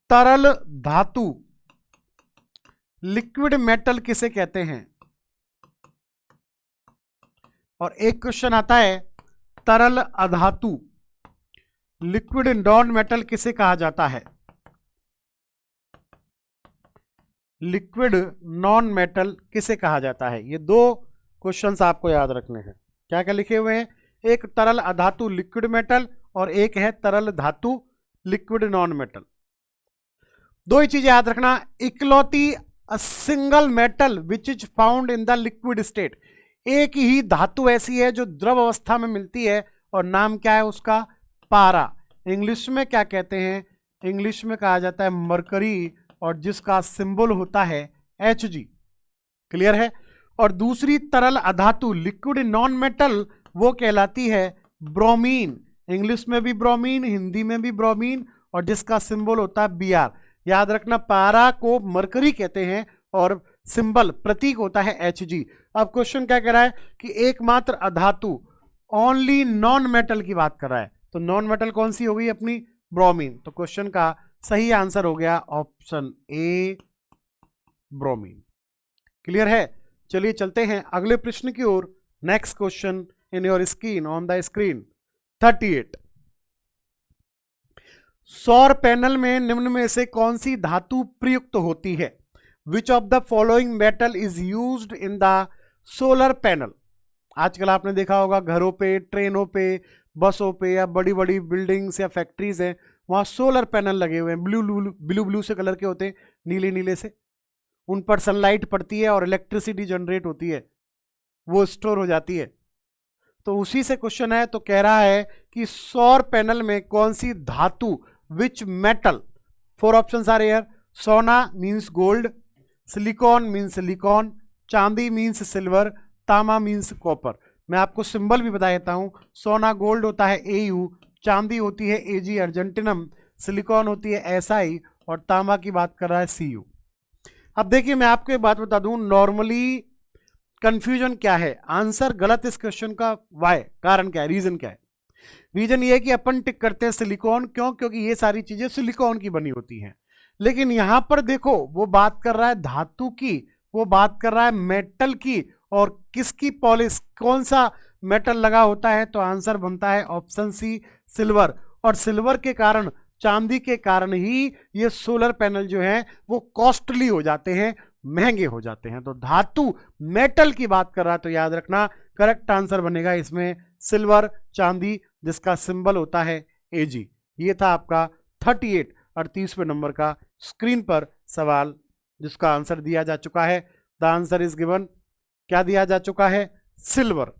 तरल धातु, लिक्विड मेटल किसे कहते हैं? और एक क्वेश्चन आता है, तरल अधातु, लिक्विड नॉन मेटल किसे कहा जाता है? लिक्विड नॉन मेटल किसे कहा जाता है? ये 2 क्वेश्चंस आपको याद रखने हैं। क्या क्या लिखे हुए हैं? एक तरल अधातु लिक्विड मेटल, और एक है तरल धातु लिक्विड नॉन मेटल। 2 ही चीजें याद रखना। इकलौती single metal which is found in the liquid state, एक ही धातु ऐसी है जो द्रव अवस्था में मिलती है, और नाम क्या है उसका? पारा। इंग्लिश में क्या कहते हैं? इंग्लिश में कहा जाता है मरकरी, और जिसका सिंबल होता है Hg। क्लियर है? और दूसरी तरल अधातु लिक्विड नॉन मेटल, वो कहलाती है ब्रोमीन। इंग्लिश में भी ब्रोमीन, हिंदी में भी ब्रोमीन, और जिसका सिंबल होता है Br। याद रखना, पारा को मरकरी कहते हैं और सिंबल, प्रतीक होता है Hg। अब क्वेश्चन क्या कह रहा है? कि एकमात्र अधातु, ओनली नॉन मेटल की बात कर रहा है। तो नॉन मेटल कौन सी होगी अपनी? ब्रोमीन। तो क्वेश्चन का सही आंसर हो गया ऑप्शन ए, ब्रोमीन। क्लियर है? चलिए चलते हैं अगले प्रश्न की ओर। Next question in your screen, on the screen. 38, सौर पैनल में निम्न में से कौन सी धातु प्रयुक्त होती है? विच of the following metal is used in the solar panel? आजकल आपने देखा होगा घरों पे, ट्रेनों पे, बसों पे, या बड़ी बड़ी बिल्डिंग्स या फैक्ट्रीज हैं, वहाँ सोलर पैनल लगे हुए हैं, ब्लू से कलर के होते हैं, नीले नीले से। उन पर सनलाइट पड़ती है और इलेक्ट्रिसिटी जनरेट होती है, वो स्टोर हो जाती है। तो उसी से क्वेश्चन है। तो कह रहा है कि सौर पैनल में कौन सी धातु, which metal, 4 options are here. सोना means gold, silicon means silicon, चांदी मींस सिल्वर, तांबा मींस कॉपर। मैं आपको सिंबल भी बता देता हूं। सोना गोल्ड होता है AU, चांदी होती है AG अर्जेंटिनम, सिलिकॉन होती है SI और तांबा की बात कर रहा है CU। अब देखिए मैं आपको एक बात बता दूं, नॉर्मली कंफ्यूजन क्या है, आंसर गलत इस क्वेश्चन का वाई, कारण क्या है, रीजन क्या है। रीजन ये है कि अपन टिक करते हैं सिलिकॉन, क्यों, क्योंकि ये सारी चीजें सिलिकॉन की बनी होती हैं। लेकिन यहां पर देखो वो बात कर रहा है धातु की, वो बात कर रहा है मेटल की, और किसकी पॉलिश, कौन सा मेटल लगा होता है, तो आंसर बनता है ऑप्शन सी, सिल्वर। और सिल्वर के कारण, चांदी के कारण ही ये सोलर पैनल जो है वो कॉस्टली हो जाते हैं, महंगे हो जाते हैं। तो धातु मेटल की बात कर रहा है, तो याद रखना करेक्ट आंसर बनेगा इसमें सिल्वर, चांदी, जिसका सिंबल होता है AG। ये था आपका 38वें नंबर का स्क्रीन पर सवाल, जिसका आंसर दिया जा चुका है। द आंसर इज गिवन, क्या दिया जा चुका है, सिल्वर,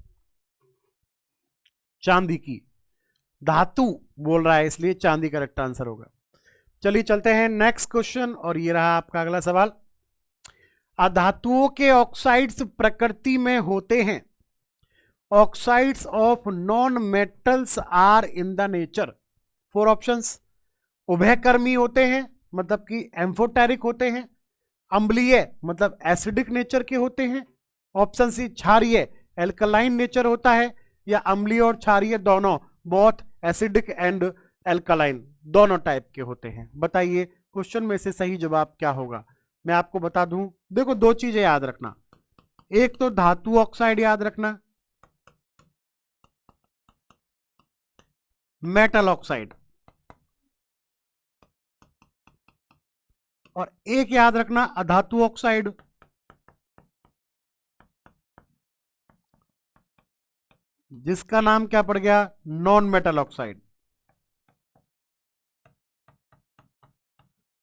चांदी की धातु बोल रहा है, इसलिए चांदी करेक्ट आंसर होगा। चलिए चलते हैं नेक्स्ट क्वेश्चन, और ये रहा आपका अगला सवाल। अधातुओं के ऑक्साइड्स प्रकृति में होते हैं। Oxides of non metals are in the nature, 4 options. उभयकर्मी होते हैं, मतलब कि एम्फोटेरिक होते हैं। अम्लीय मतलब एसिडिक नेचर के होते हैं। ऑप्शन सी क्षारीय, एल्कलाइन नेचर होता है। या अम्लीय और क्षारीय दोनों, बोथ एसिडिक एंड एल्कलाइन, दोनों टाइप के होते हैं। बताइए क्वेश्चन में से सही जवाब क्या होगा। मैं आपको बता दूं, देखो 2 चीजें याद रखना, एक तो धातु ऑक्साइड याद रखना, मेटल ऑक्साइड, और एक याद रखना अधातु ऑक्साइड। जिसका नाम क्या पड़ गया, non metal oxide.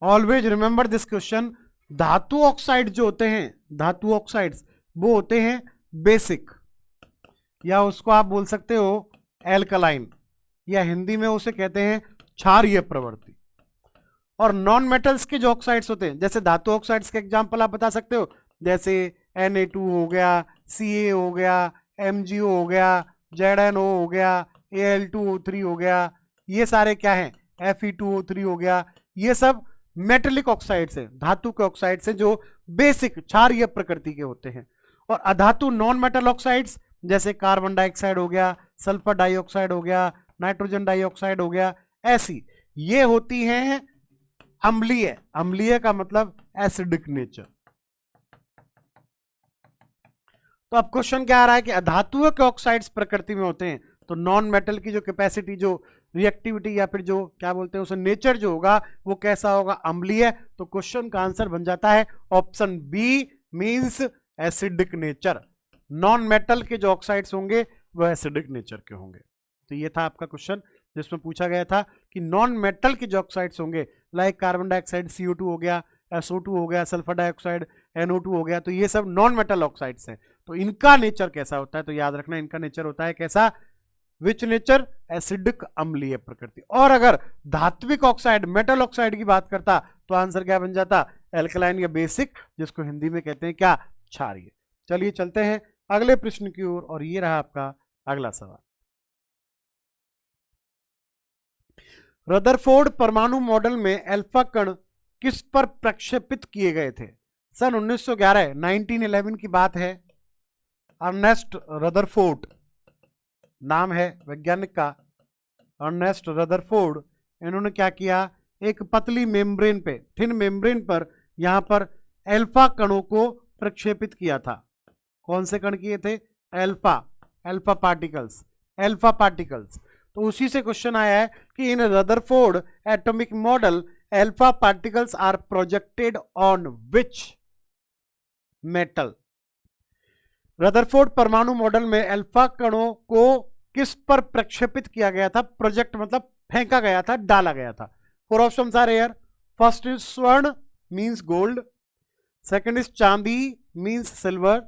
Always remember this question. धातु ऑक्साइड जो होते हैं, धातु ऑक्साइड्स वो होते हैं बेसिक, या उसको आप बोल सकते हो एल्कलाइन, या हिंदी में उसे कहते हैं क्षारीय प्रवृत्ति। और नॉन मेटल्स के जो ऑक्साइड्स होते हैं, जैसे धातु ऑक्साइड्स के एग्जांपल आप बता सकते हो, जैसे Na2 हो गया, Ca हो गया, MgO हो गया, ZnO हो गया, Al2O3 हो गया, ये सारे क्या हैं, Fe2O3 हो गया। ये सब मेटेलिक ऑक्साइड्स हैं, धातु के ऑक्साइड्स हैं जो बेसिक क्षारीय प्रकृति के होते हैं। और अधातु नॉन मेटल ऑक्साइड्स जैसे कार्बन डाइऑक्साइड हो गया, सल्फर डाइऑक्साइड हो गया, नाइट्रोजन डाइऑक्साइड हो गया, ऐसी ये होती हैं अम्लीय। अम्लीय का मतलब एसिडिक नेचर। तो अब क्वेश्चन क्या आ रहा है कि अधातुओं के ऑक्साइड्स प्रकृति में होते हैं, तो नॉन मेटल की जो कैपेसिटी, जो रिएक्टिविटी, या फिर जो क्या बोलते हैं उसे नेचर जो होगा वो कैसा होगा, अम्लीय। तो क्वेश्चन का आंसर बन जाता है option B, means acidic nature. Non metal के जो ऑक्साइड्स होंगे वो एसिडिक नेचर के होंगे। तो ये था आपका क्वेश्चन जिसमें पूछा गया था कि नॉन मेटल के जो ऑक्साइड्स होंगे, लाइक कार्बन डाइऑक्साइड CO2 हो गया, SO2 हो गया, सल्फर डाइऑक्साइड NO2 हो गया, तो ये सब नॉन मेटल ऑक्साइड्स हैं। तो इनका नेचर कैसा होता है, तो याद रखना इनका नेचर होता है कैसा, विच नेचर, एसिडिक, अम्लीय प्रकृति। और अगर धात्विक ऑक्साइड, मेटल ऑक्साइड की बात करता तो आंसर क्या बन जाता, एल्कलाइन या बेसिक, जिसको हिंदी में कहते हैं क्या, क्षारीय। चलिए चलते हैं अगले प्रश्न की ओर, और ये रहा आपका अगला सवाल। रदरफोर्ड परमाणु मॉडल में अल्फा कण किस पर प्रक्षेपित किए गए थे। सन 1911 1911 की बात है। अर्नेस्ट रदरफोर्ड नाम है वैज्ञानिक का, अर्नेस्ट रदरफोर्ड। इन्होंने क्या किया, एक पतली मेम्ब्रेन पे, थिन मेम्ब्रेन पर यहां पर अल्फा कणों को प्रक्षेपित किया था। कौन से कण किए थे, alpha, alpha particles, alpha particles. तो उसी से क्वेश्चन आया है कि in Rutherford atomic model alpha particles are projected on which metal. Rutherford परमाणु मॉडल में अल्फा कणों को किस पर प्रक्षेपित किया गया था, प्रोजेक्ट मतलब फेंका गया था, डाला गया था। 4 options are here. First is स्वर्ण, मींस गोल्ड। सेकंड इज चांदी, means silver.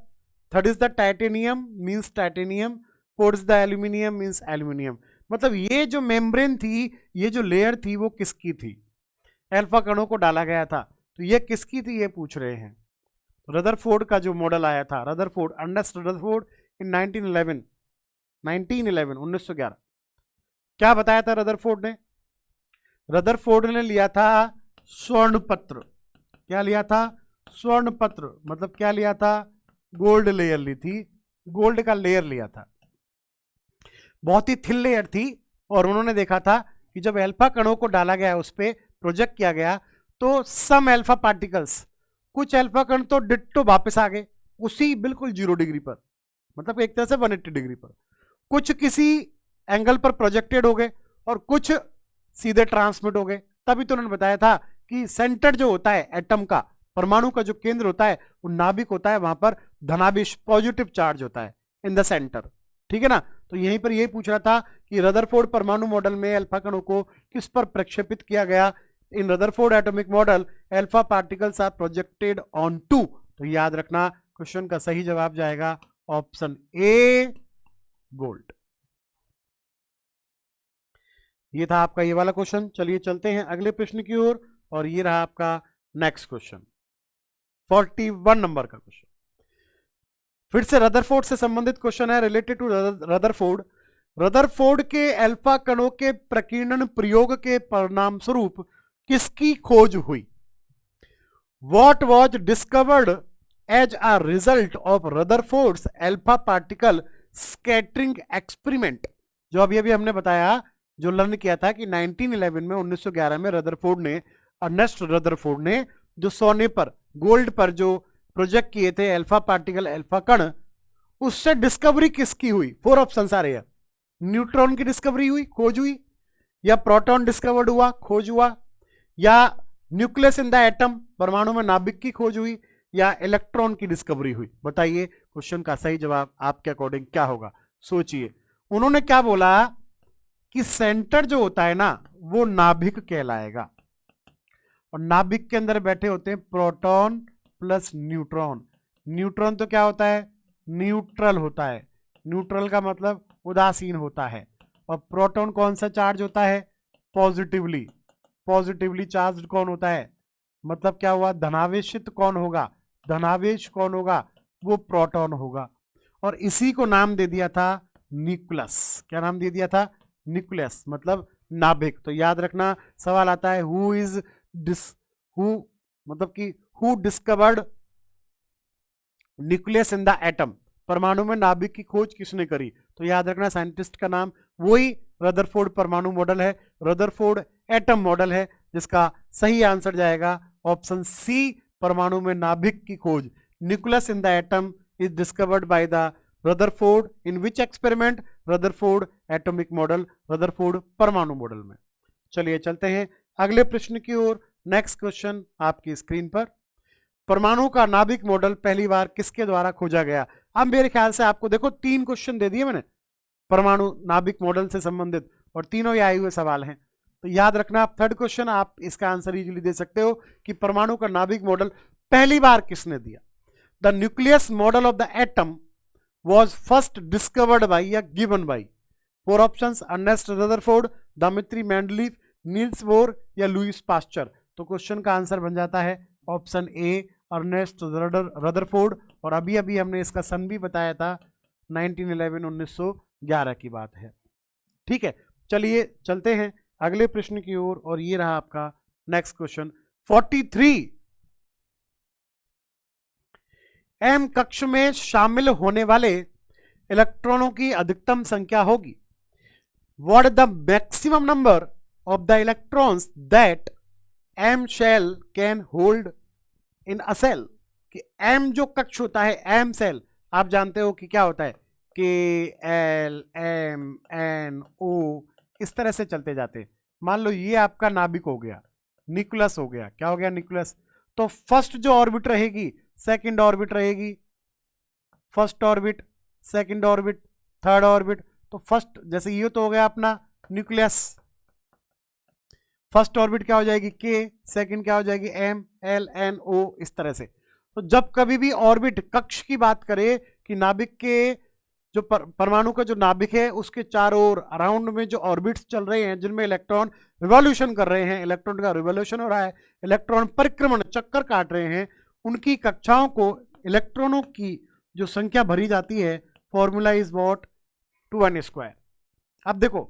Third is the titanium, means titanium. Fourth the aluminium means aluminium. मतलब ये जो मेम्ब्रेन थी, ये जो लेयर थी, वो किसकी थी? अल्फा कणों को डाला गया था, तो ये किसकी थी ये पूछ रहे हैं। रदरफोर्ड का जो मॉडल आया था, रदरफोर्ड, अर्नेस्ट रदरफोर्ड इन 1911 क्या बताया था रदरफोर्ड ने? रदरफोर्ड ने लिया था स्वर्ण पत्र। क्या लिया था? स्वर्ण पत्र। मतलब क्या लिया था? गोल्ड लेयर ली थी, गोल्ड का लेयर लिया था, बहुत ही थिन लेयर थी। और उन्होंने देखा था कि जब अल्फा कणों को डाला गया, उस पर प्रोजेक्ट किया गया, तो सम अल्फा पार्टिकल्स, कुछ अल्फा कण तो डिट्टो वापस आ गए उसी बिल्कुल 0 डिग्री पर, मतलब एक तरह से 180 डिग्री पर, कुछ किसी एंगल पर प्रोजेक्टेड हो गए और कुछ सीधे ट्रांसमिट हो गए। तभी तो उन्होंने बताया था कि सेंटर जो होता है एटम का, परमाणु का जो केंद्र होता है, वो नाभिक होता है, वहां पर धनावेश पॉजिटिव चार्ज होता है इन द सेंटर। ठीक है ना? तो यहीं पर यही पूछ रहा था कि रदरफोर्ड परमाणु मॉडल में अल्फा कणों को किस पर प्रक्षेपित किया गया? In Rutherford atomic model alpha particles are projected onto. तो याद रखना, क्वेश्चन का सही जवाब जाएगा ऑप्शन ए, गोल्ड। ये था आपका ये वाला क्वेश्चन। चलिए चलते हैं अगले प्रश्न की ओर, और ये रहा आपका नेक्स्ट क्वेश्चन, 41 नंबर का क्वेश्चन। फिर से रदरफोर्ड से संबंधित क्वेश्चन है, रिलेटेड टू रदरफोर्ड। रदरफोर्ड के अल्फा कणों के प्रकीर्णन प्रयोग के परिणाम स्वरूप किसकी खोज हुई? What was discovered as a result of Rutherford's alpha particle scattering experiment? जो अभी अभी हमने बताया, जो लर्न किया था कि 1911 में रदरफोर्ड ने, अर्नेस्ट रदरफोर्ड ने जो सोने पर, गोल्ड पर जो प्रोजेक्ट किए थे अल्फा पार्टिकल, अल्फा कण, उससे डिस्कवरी किसकी हुई? 4 ऑप्शंस आ रहे हैं। न्यूट्रॉन की डिस्कवरी हुई, खोज हुई, या प्रोटॉन डिस्कवर्ड हुआ, खोज हुआ, या न्यूक्लियस इन द एटम, परमाणु में नाभिक की खोज हुई, या इलेक्ट्रॉन की डिस्कवरी हुई। बताइए क्वेश्चन का सही जवाब आपके अकॉर्डिंग क्या होगा? सोचिए। उन्होंने क्या बोला कि सेंटर जो होता है ना, वो नाभिक कहलाएगा, और नाभिक के अंदर बैठे होते हैं प्रोटॉन प्लस न्यूट्रॉन। न्यूट्रॉन तो क्या होता है? न्यूट्रल होता है। न्यूट्रल का मतलब उदासीन होता है। और प्रोटॉन कौन सा चार्ज होता है? पॉजिटिवली। पॉजिटिवली चार्ज कौन होता है? मतलब क्या हुआ? धनावेशित कौन होगा? धनावेश कौन होगा? वो प्रोटॉन होगा। और इसी को नाम दे दिया था न्यूक्लियस। क्या नाम दे दिया था? न्यूक्लियस, मतलब नाभिक। तो याद रखना, सवाल आता है हु इज मतलब कि who discovered nucleus in the atom, परमाणु में नाभिक की खोज किसने करी? तो याद रखना, साइंटिस्ट का नाम वही रदरफोर्ड परमाणु मॉडल है, रदरफोर्ड एटम मॉडल है, जिसका सही आंसर जाएगा ऑप्शन सी, परमाणु में नाभिक की खोज। Nucleus in the atom is discovered by the Rutherford in which experiment? Rutherford atomic model, Rutherford परमाणु मॉडल में। चलिए चलते हैं अगले प्रश्न की ओर। नेक्स्ट क्वेश्चन आपकी स्क्रीन पर, परमाणु का नाभिक मॉडल पहली बार किसके द्वारा खोजा गया? अब मेरे ख्याल से आपको देखो 3 क्वेश्चन दे दिए मैंने परमाणु नाभिक मॉडल से संबंधित, और तीनों ये आए हुए सवाल हैं। तो याद रखना, आप 3rd क्वेश्चन आप इसका आंसर इजीली दे सकते हो कि परमाणु का नाभिक मॉडल पहली बार किसने दिया? The nucleus model of the atom was first discovered by या given by? 4 options, Ernest Rutherford, Dmitri Mendeleev, Niels Bohr, या लुईस पास्चर। तो क्वेश्चन का आंसर बन जाता है ऑप्शन ए, अर्नेस्ट रदरफोर्ड। और अभी अभी हमने इसका सन भी बताया था, 1911 की बात है। ठीक है, चलिए चलते हैं अगले प्रश्न की ओर, और ये रहा आपका नेक्स्ट क्वेश्चन 43। एम कक्ष में शामिल होने वाले इलेक्ट्रॉनों की अधिकतम संख्या होगी। What is the maximum number of the electrons that M shell can hold in a cell? कि एम जो कक्ष होता है, एम सेल, आप जानते हो कि क्या होता है, के एल एम एन ओ, इस तरह से चलते जाते हैं। मान लो ये आपका नाभिक हो गया, न्यूक्लियस हो गया। क्या हो गया? न्यूक्लियस। तो फर्स्ट जो ऑर्बिट रहेगी, सेकंड ऑर्बिट रहेगी, first orbit, second orbit, third orbit. तो फर्स्ट, जैसे ये तो हो गया अपना न्यूक्लियस, फर्स्ट ऑर्बिट क्या हो जाएगी? के, सेकंड क्या हो जाएगी? एम, एल, एन, ओ, इस तरह से। तो जब कभी भी ऑर्बिट, कक्ष की बात करें कि नाभिक के जो परमाणु का जो नाभिक है उसके चारों ओर अराउंड में जो ऑर्बिट्स चल रहे हैं जिनमें इलेक्ट्रॉन रिवॉल्यूशन कर रहे हैं, इलेक्ट्रॉन का रिवॉल्यूशन हो रहा है, इलेक्ट्रॉन परिक्रमण चक्कर काट रहे हैं, उनकी कक्षाओं को इलेक्ट्रॉनों की जो संख्या भरी जाती है, फॉर्मूला इज व्हाट 2n²। अब देखो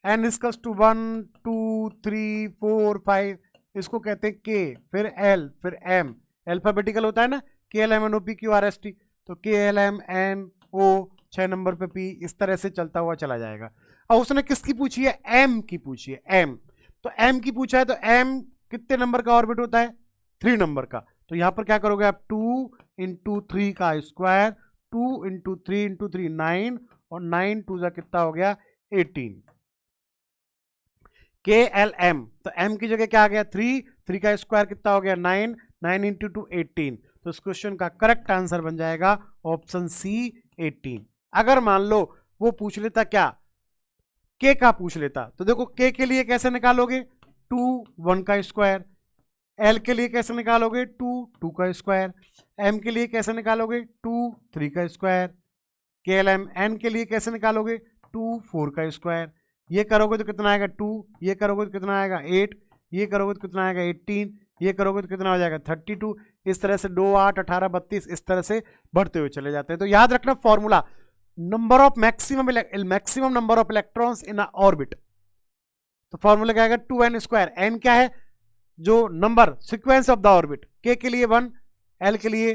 n इक्वल्स टू 1 2 3 4 5, इसको कहते हैं k, फिर l, फिर m, अल्फाबेटिकल होता है ना, KLMNOPQRST, तो KLMNO 6 नंबर पे P, इस तरह से चलता हुआ चला जाएगा। और उसने किसकी पूछी है? m की पूछी है, m। तो m की पूछा है तो m कितने नंबर का ऑर्बिट होता है? 3 नंबर का। तो यहां पर क्या करोगे आप? 2 × 3 का स्क्वायर, 2 × 3 × 3 9, और 9 2 जा कितना हो गया? 18। KLM, तो m की जगह क्या आ गया? 3, 3 का स्क्वायर कितना हो गया? 9, 9 × 2 18। तो इस क्वेश्चन का करेक्ट आंसर बन जाएगा ऑप्शन सी 18। अगर मान लो वो पूछ लेता क्या, k का पूछ लेता, तो देखो k के लिए कैसे निकालोगे? 2 1 का स्क्वायर, l के लिए कैसे निकालोगे? 2 2 का स्क्वायर, m के लिए कैसे निकालोगे? 2 3 का स्क्वायर, KLM n के लिए कैसे निकालोगे? 2 4 का स्क्वायर। ये करोगे तो कितना आएगा? 2, ये करोगे तो कितना आएगा? 8, ये करोगे तो कितना आएगा? 18, ये करोगे तो कितना हो जाएगा? 32। इस तरह से 2 8 18 32 इस तरह से बढ़ते हुए चले जाते हैं। तो याद रखना formula, number of maximum number of electrons in a orbit, तो फॉर्मूला क्या आएगा? 2n²। n क्या है? जो number sequence of the orbit, k के लिए 1, l के लिए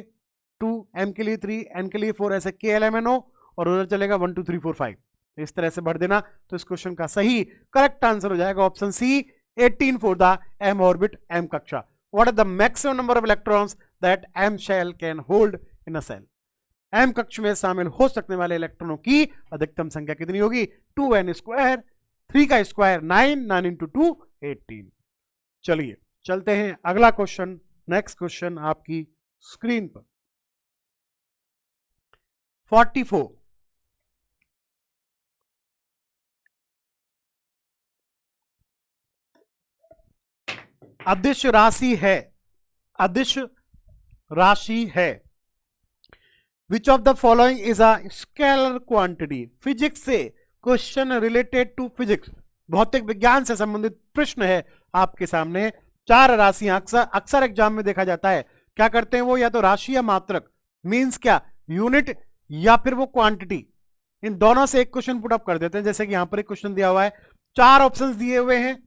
2, m के लिए 3, n के लिए 4, ऐसे KLMNO, और उधर चलेगा 1 2 3 4 5, इस तरह से भर देना। तो इस क्वेश्चन का सही करेक्ट आंसर हो जाएगा option C 18 for the m orbit, m कक्षा। What are the maximum number of electrons that m shell can hold in a cell? m कक्ष में शामिल हो सकने वाले इलेक्ट्रॉनों की अधिकतम संख्या कितनी होगी? 2n², 3 का स्क्वायर 9, 9 × 2 18। चलिए चलते हैं अगला क्वेश्चन, नेक्स्ट क्वेश्चन आपकी स्क्रीन पर। 44, अदिश राशि है, अदिश राशि है। विच of the following is a scalar quantity? Physics से क्वेश्चन रिलेटेड टू फिजिक्स, भौतिक विज्ञान से संबंधित प्रश्न है आपके सामने। 4 राशियां अक्सर एग्जाम में देखा जाता है। क्या करते हैं वो? या तो राशि या मात्रक, मींस क्या, यूनिट, या फिर वो क्वांटिटी। इन दोनों से एक क्वेश्चन पुट अप कर देते हैं। जैसे कि यहां पर एक क्वेश्चन दिया हुआ है, 4 ऑप्शंस दिए हुए हैं।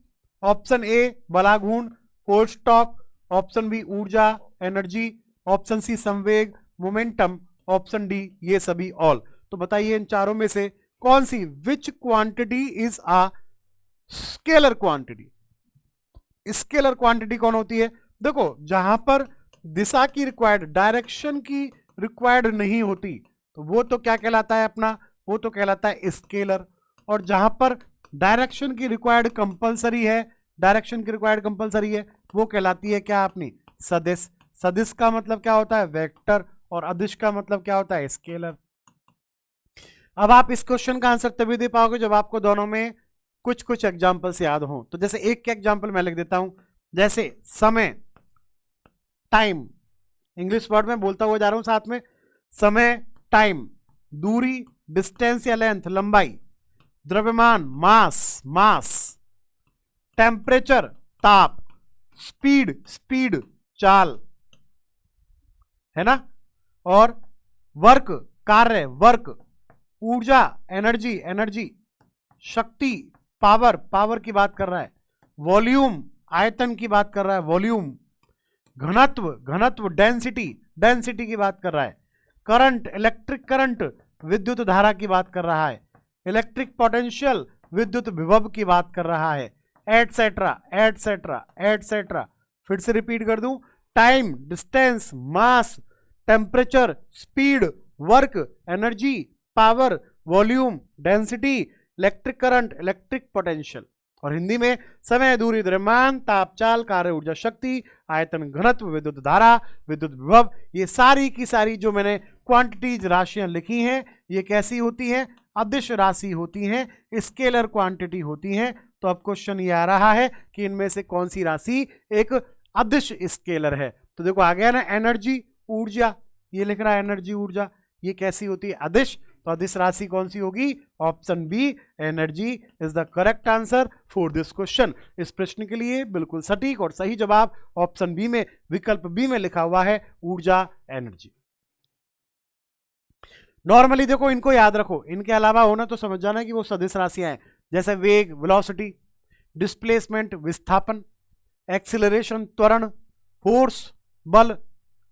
ऑप्शन ए बलाघूर्ण, फोर्स टॉर्क, ऑप्शन बी ऊर्जा एनर्जी, ऑप्शन सी संवेग मोमेंटम, ऑप्शन डी ये सभी ऑल। तो बताइए इन चारों में से कौन सी, which quantity is a scalar quantity? Scalar quantity कौन होती है? देखो जहां पर दिशा की रिक्वायर्ड, डायरेक्शन की रिक्वायर्ड नहीं होती, तो वो तो क्या कहलाता है अपना? वो तो कहलाता है स्केलर। और जहां पर डायरेक्शन की रिक्वायर्ड कंपलसरी है, डायरेक्शन की रिक्वायर्ड कंपलसरी है, वो कहलाती है क्या अपनी? सदिश। सदिश का मतलब क्या होता है? वेक्टर। और अदिश का मतलब क्या होता है? स्केलर। अब आप इस क्वेश्चन का आंसर तभी दे पाओगे जब आपको दोनों में कुछ कुछ एग्जाम्पल्स याद हो। तो जैसे एक के एग्जाम्पल मैं लिख देता हूं, जैसे समय, टाइम, इंग्लिश वर्ड में बोलता हुआ जा रहा हूं साथ में, समय टाइम, दूरी डिस्टेंस या लेंथ लंबाई, द्रव्यमान मास मास, टेम्परेचर ताप, स्पीड स्पीड चाल, है ना, और वर्क कार्य वर्क, ऊर्जा एनर्जी एनर्जी, शक्ति पावर पावर की बात कर रहा है, वॉल्यूम आयतन की बात कर रहा है वॉल्यूम, घनत्व घनत्व डेंसिटी डेंसिटी की बात कर रहा है, करंट इलेक्ट्रिक करंट विद्युत धारा की बात कर रहा है, इलेक्ट्रिक पोटेंशियल विद्युत विभव की बात कर रहा है, एटसेट्रा एटसेट्रा एटसेट्रा। फिर से रिपीट कर दूं, टाइम डिस्टेंस मास temperature speed work energy power volume density electric current electric potential. और हिंदी में समय दूरी द्रव्यमान ताप चाल कार्य ऊर्जा शक्ति आयतन घनत्व विद्युत धारा विद्युत विभव। ये सारी की सारी जो मैंने क्वांटिटीज राशियां लिखी हैं, ये कैसी होती हैं? अदिश राशि होती हैं, स्केलर क्वांटिटी होती हैं। तो अब क्वेश्चन ये आ रहा है कि इनमें से कौन सी राशि एक अदिश स्केलर है? तो देखो आ गया ना, एनर्जी ऊर्जा, ये लिख रहा है एनर्जी ऊर्जा, ये कैसी होती है? अदिश। तो तो अदिश राशि कौन सी होगी? Option B energy is the correct answer for this question. इस प्रश्न के लिए बिल्कुल सटीक और सही जवाब ऑप्शन बी में, विकल्प बी में लिखा हुआ है, ऊर्जा, एनर्जी। नॉर्मली देखो इनको याद रखो, इनके अलावा होना तो समझ जाना कि वो सदिश राशियां हैं, जैसे वेग वेलोसिटी, डिस्प्लेसमेंट विस्थापन, एक्सीलरेशन त्वरण, फोर्स बल,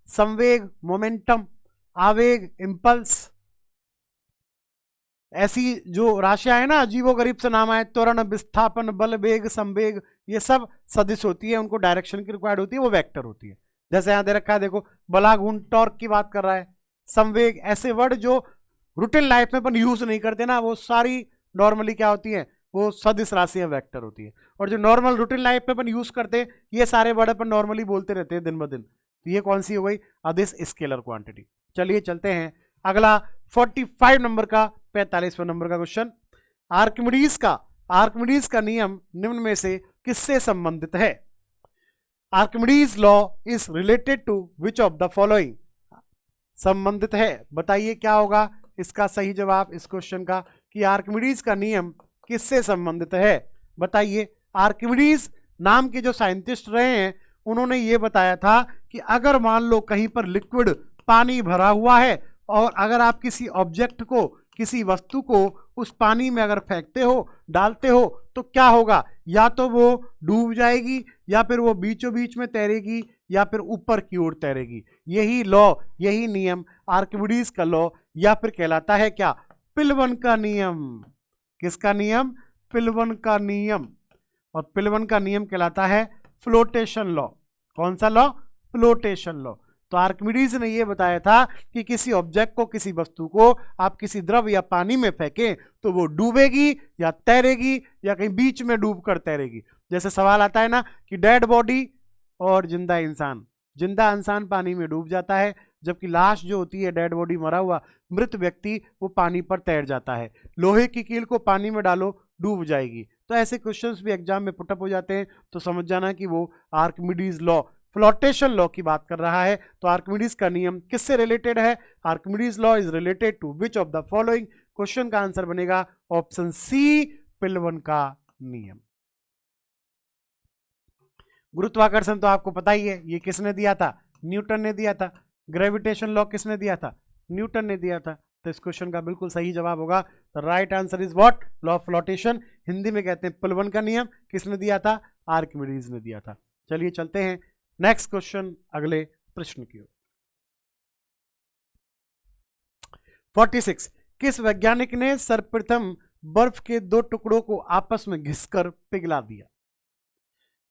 संवेग मोमेंटम, आवेग इंपल्स। ऐसी जो राशियां है ना, अजीबोगरीब से नाम आए, त्वरण, विस्थापन, बल, वेग, संवेग, ये सब सदिश होती है, उनको डायरेक्शन की रिक्वायर्ड होती है, वो वेक्टर होती है। जैसे यहां दे रखा है देखो, बलाघूर्ण टॉर्क की बात कर रहा है, संवेग, ऐसे वर्ड जो रूटीन लाइफ में अपन यूज नहीं करते ना, वो सारी नॉर्मली क्या होती है, वो सदिश राशियां वेक्टर होती है। और जो नॉर्मल रूटीन लाइफ में अपन यूज करते हैं, ये सारे वर्ड अपन नॉर्मली बोलते रहते हैं दिन ब दिन। तो ये कौन सी हो गई? अदिश स्केलर क्वांटिटी। चलिए चलते हैं अगला 45 नंबर का 45वें नंबर का क्वेश्चन। आर्किमिडीज का नियम निम्न में से किससे संबंधित है? Archimedes law is related to which of the following? संबंधित है, बताइए क्या होगा इसका सही जवाब इस क्वेश्चन का, कि आर्किमिडीज का नियम किससे संबंधित है? बताइए। आर्किमिडीज नाम के जो साइंटिस्ट रहे हैं, उन्होंने ये बताया था कि अगर मान लो कहीं पर लिक्विड पानी भरा हुआ है और अगर आप किसी ऑब्जेक्ट को, किसी वस्तु को उस पानी में अगर फेंकते हो, डालते हो, तो क्या होगा? या तो वो डूब जाएगी, या फिर वो बीचों बीच में तैरेगी, या फिर ऊपर की ओर तैरेगी। यही लॉ, यही नियम आर्किमिडीज का लॉ, या फिर कहलाता है क्या? पिलवन का नियम। किसका नियम? पिलवन का नियम। और पिलवन का नियम कहलाता है फ्लोटेशन लॉ। कौन सा लॉ? Flotation law. तो आर्किमिडीज ने यह बताया था कि किसी ऑब्जेक्ट को, किसी वस्तु को आप किसी द्रव या पानी में फेंकें तो वो डूबेगी या तैरेगी, या कहीं बीच में डूबकर तैरेगी। जैसे सवाल आता है ना कि डेड बॉडी और जिंदा इंसान, जिंदा इंसान पानी में डूब जाता है, जबकि लाश जो होती है, डेड बॉडी, मरा हुआ मृत व्यक्ति, वो पानी पर तैर जाता है। लोहे की कील को पानी में डालो, डूब जाएगी। तो ऐसे क्वेश्चंस भी एग्जाम में पुटअप हो जाते हैं, तो समझ जाना कि वो आर्किमिडीज लॉ, फ्लोटेशन लॉ की बात कर रहा है। तो आर्किमिडीज का नियम किससे रिलेटेड है? Archimedes law is related to which of the following? Question का आंसर बनेगा ऑप्शन सी, पिलवन का नियम। गुरुत्वाकर्षण तो आपको पता ही है, ये किसने दिया था? न्यूटन ने दिया था। ग्रेविटेशन लॉ किसने दिया था? न्यूटन ने दिया था। तो इस क्वेश्चन का बिल्कुल सही जवाब होगा, the right answer is what? Law of flotation. Hindi में कहते हैं पिलवन का नियम। किसने दिया था? आर्किमिडीज ने दिया था। चलिए चलते हैं नेक्स्ट क्वेश्चन, अगले प्रश्न की ओर। 46, किस वैज्ञानिक ने सर्वप्रथम बर्फ के दो टुकड़ों को आपस में घिसकर पिघला दिया?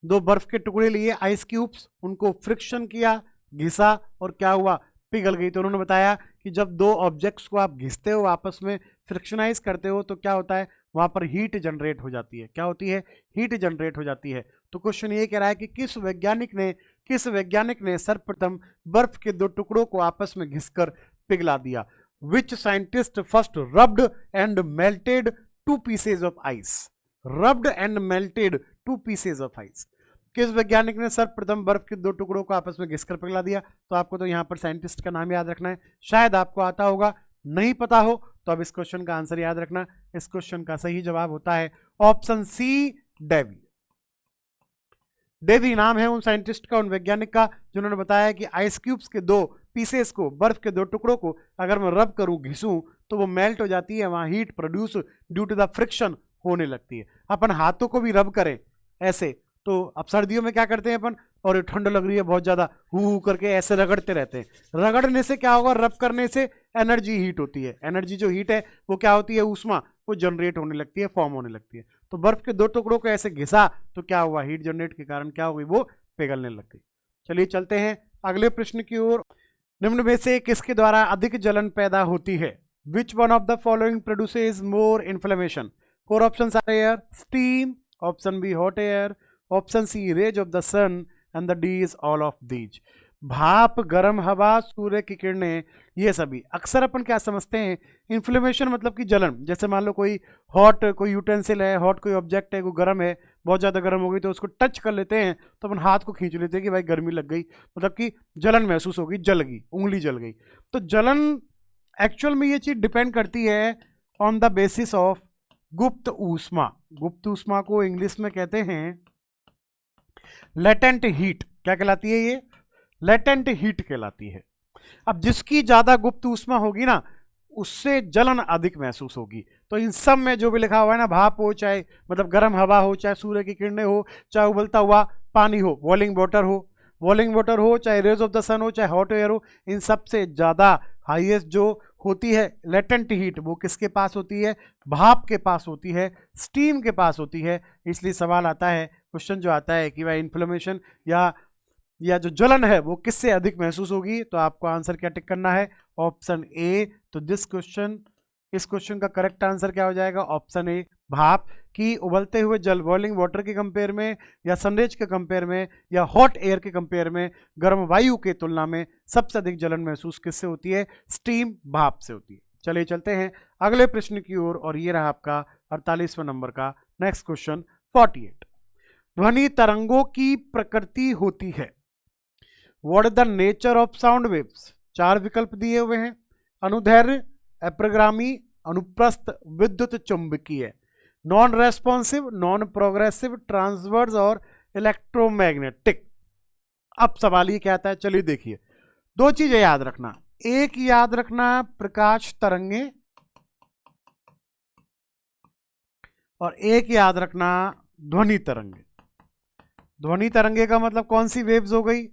दो बर्फ के टुकड़े लिए, आइस क्यूब्स, उनको फ्रिक्शन किया, घिसा, और क्या हुआ? पिघल गई। तो उन्होंने बताया कि जब दो ऑब्जेक्ट्स को आप घिसते हो, आपस में फ्रिक्शनाइज करते हो, तो क्या होता है? वहां पर हीट जनरेट हो जाती है। क्या होती है? हीट जनरेट हो जाती है। तो क्वेश्चन ये कह रहा है कि किस वैज्ञानिक ने सर्वप्रथम बर्फ के दो टुकड़ों को आपस में घिसकर पिघला दिया? Which scientist first rubbed and melted to pieces of ice? Rubbed and melted to pieces of ice. किस वैज्ञानिक ने सर्वप्रथम बर्फ के दो टुकड़ों को आपस में घिसकर पिघला दिया? तो आपको तो यहां पर साइंटिस्ट का नाम याद रखना है। शायद आपको आता होगा, नहीं पता हो तो अब इस क्वेश्चन का आंसर याद रखना। इस क्वेश्चन का सही जवाब होता है ऑप्शन सी, डेवी। डेवी नाम है उन साइंटिस्ट का, उन वैज्ञानिक का, जिन्होंने बताया कि आइस क्यूब्स के दो पीसेस को, बर्फ के दो टुकड़ों को अगर मैं रब करूं, घिसूं, तो वो मेल्ट हो जाती है, वहां heat produce due to the friction होने लगती है। अपन हाथों को भी रब करें ऐसे, तो अब सर्दियों में क्या करते हैं अपन, और ठंड लग रही है बहुत ज्यादा, हु करके ऐसे रगड़ते रहते हैं। रगड़ने से क्या होगा? रब करने से एनर्जी हीट होती है। एनर्जी जो हीट है वो क्या होती है? ऊष्मा, वो जनरेट होने लगती है, फॉर्म होने लगती है। तो बर्फ के दो टुकड़ों को ऐसे घिसा तो क्या हुआ? हीट जनरेट के कारण क्या हो गई? वो पिघलने लग गई। चलिए चलते हैं अगले प्रश्न की ओर। निम्न में से किसके द्वारा अधिक जलन पैदा होती है? Which one of the following produces more inflammation? Four options are air, steam, option B hot air, option C rays of the sun, and the D is all of these. भाप, गर्म हवा, सूर्य की किरणें, ये सभी। अक्सर अपन क्या समझते हैं? इन्फ्लेमेशन मतलब कि जलन। जैसे मान लो कोई हॉट, कोई यूटेंसिल है, हॉट कोई ऑब्जेक्ट है, वो गर्म है, बहुत ज़्यादा गर्म हो गई, तो उसको टच कर लेते हैं तो अपन हाथ को खींच लेते हैं कि भाई गर्मी लग गई, मतलब कि जलन महसूस हो गई, जल गई, उंगली जल गई। तो जलन एक्चुअल में ये चीज डिपेंड करती है ऑन द बेसिस ऑफ गुप्त ऊष्मा। गुप्त ऊष्मा को इंग्लिश में कहते हैं लेटेंट हीट। क्या कहलाती है ये? लेटेंट हीट कहलाती है। अब जिसकी ज्यादा गुप्त ऊष्मा होगी ना, उससे जलन अधिक महसूस होगी। तो इन सब में जो भी लिखा हुआ है ना, भाप हो चाहे मतलब गर्म हवा हो, चाहे सूर्य की किरणें हो, चाहे उबलता हुआ पानी हो, बॉइलिंग वाटर हो, चाहे रेज ऑफ द सन हो, चाहे हॉट एयर हो, इन सब से ज्यादा हाईएस्ट जो होती है लेटेंट हीट, वो किसके पास होती है? भाप के पास होती है, स्टीम के पास होती है। इसलिए सवाल आता है, क्वेश्चन जो आता है कि भाई इन्फ्लेमेशन या जो जलन है वो किससे अधिक महसूस होगी? तो आपको आंसर क्या टिक करना है? Option A. तो इस क्वेश्चन का करेक्ट आंसर क्या हो जाएगा? ऑप्शन ए, भाप की उबलते हुए जल, बॉइलिंग वाटर के कंपेयर में, या सनरेज के कंपेयर में, या हॉट एयर के कंपेयर में, गर्म वायु के तुलना में सबसे अधिक जलन महसूस किससे होती है? स्टीम, भाप से होती है। चलिए चलते हैं अगले प्रश्न की ओर, और ये रहा आपका 48वें नंबर का नेक्स्ट क्वेश्चन 48। ध्वनि तरंगों की प्रकृति होती है। What is the nature of sound waves? 4 विकल्प दिए हुए हैं। अनुदैर्घ्य, अप्रगामी, अनुप्रस्थ, विद्युत चुंबकीय, non responsive, non progressive, transverse और इलेक्ट्रोमैग्नेटिक। अब सवाल ये क्या आता है, चलिए देखिए। 2 चीजें याद रखना। एक याद रखना प्रकाश तरंगे, और एक याद रखना ध्वनि तरंगे। ध्वनि तरंगे का मतलब कौन सी वेव्स हो गई?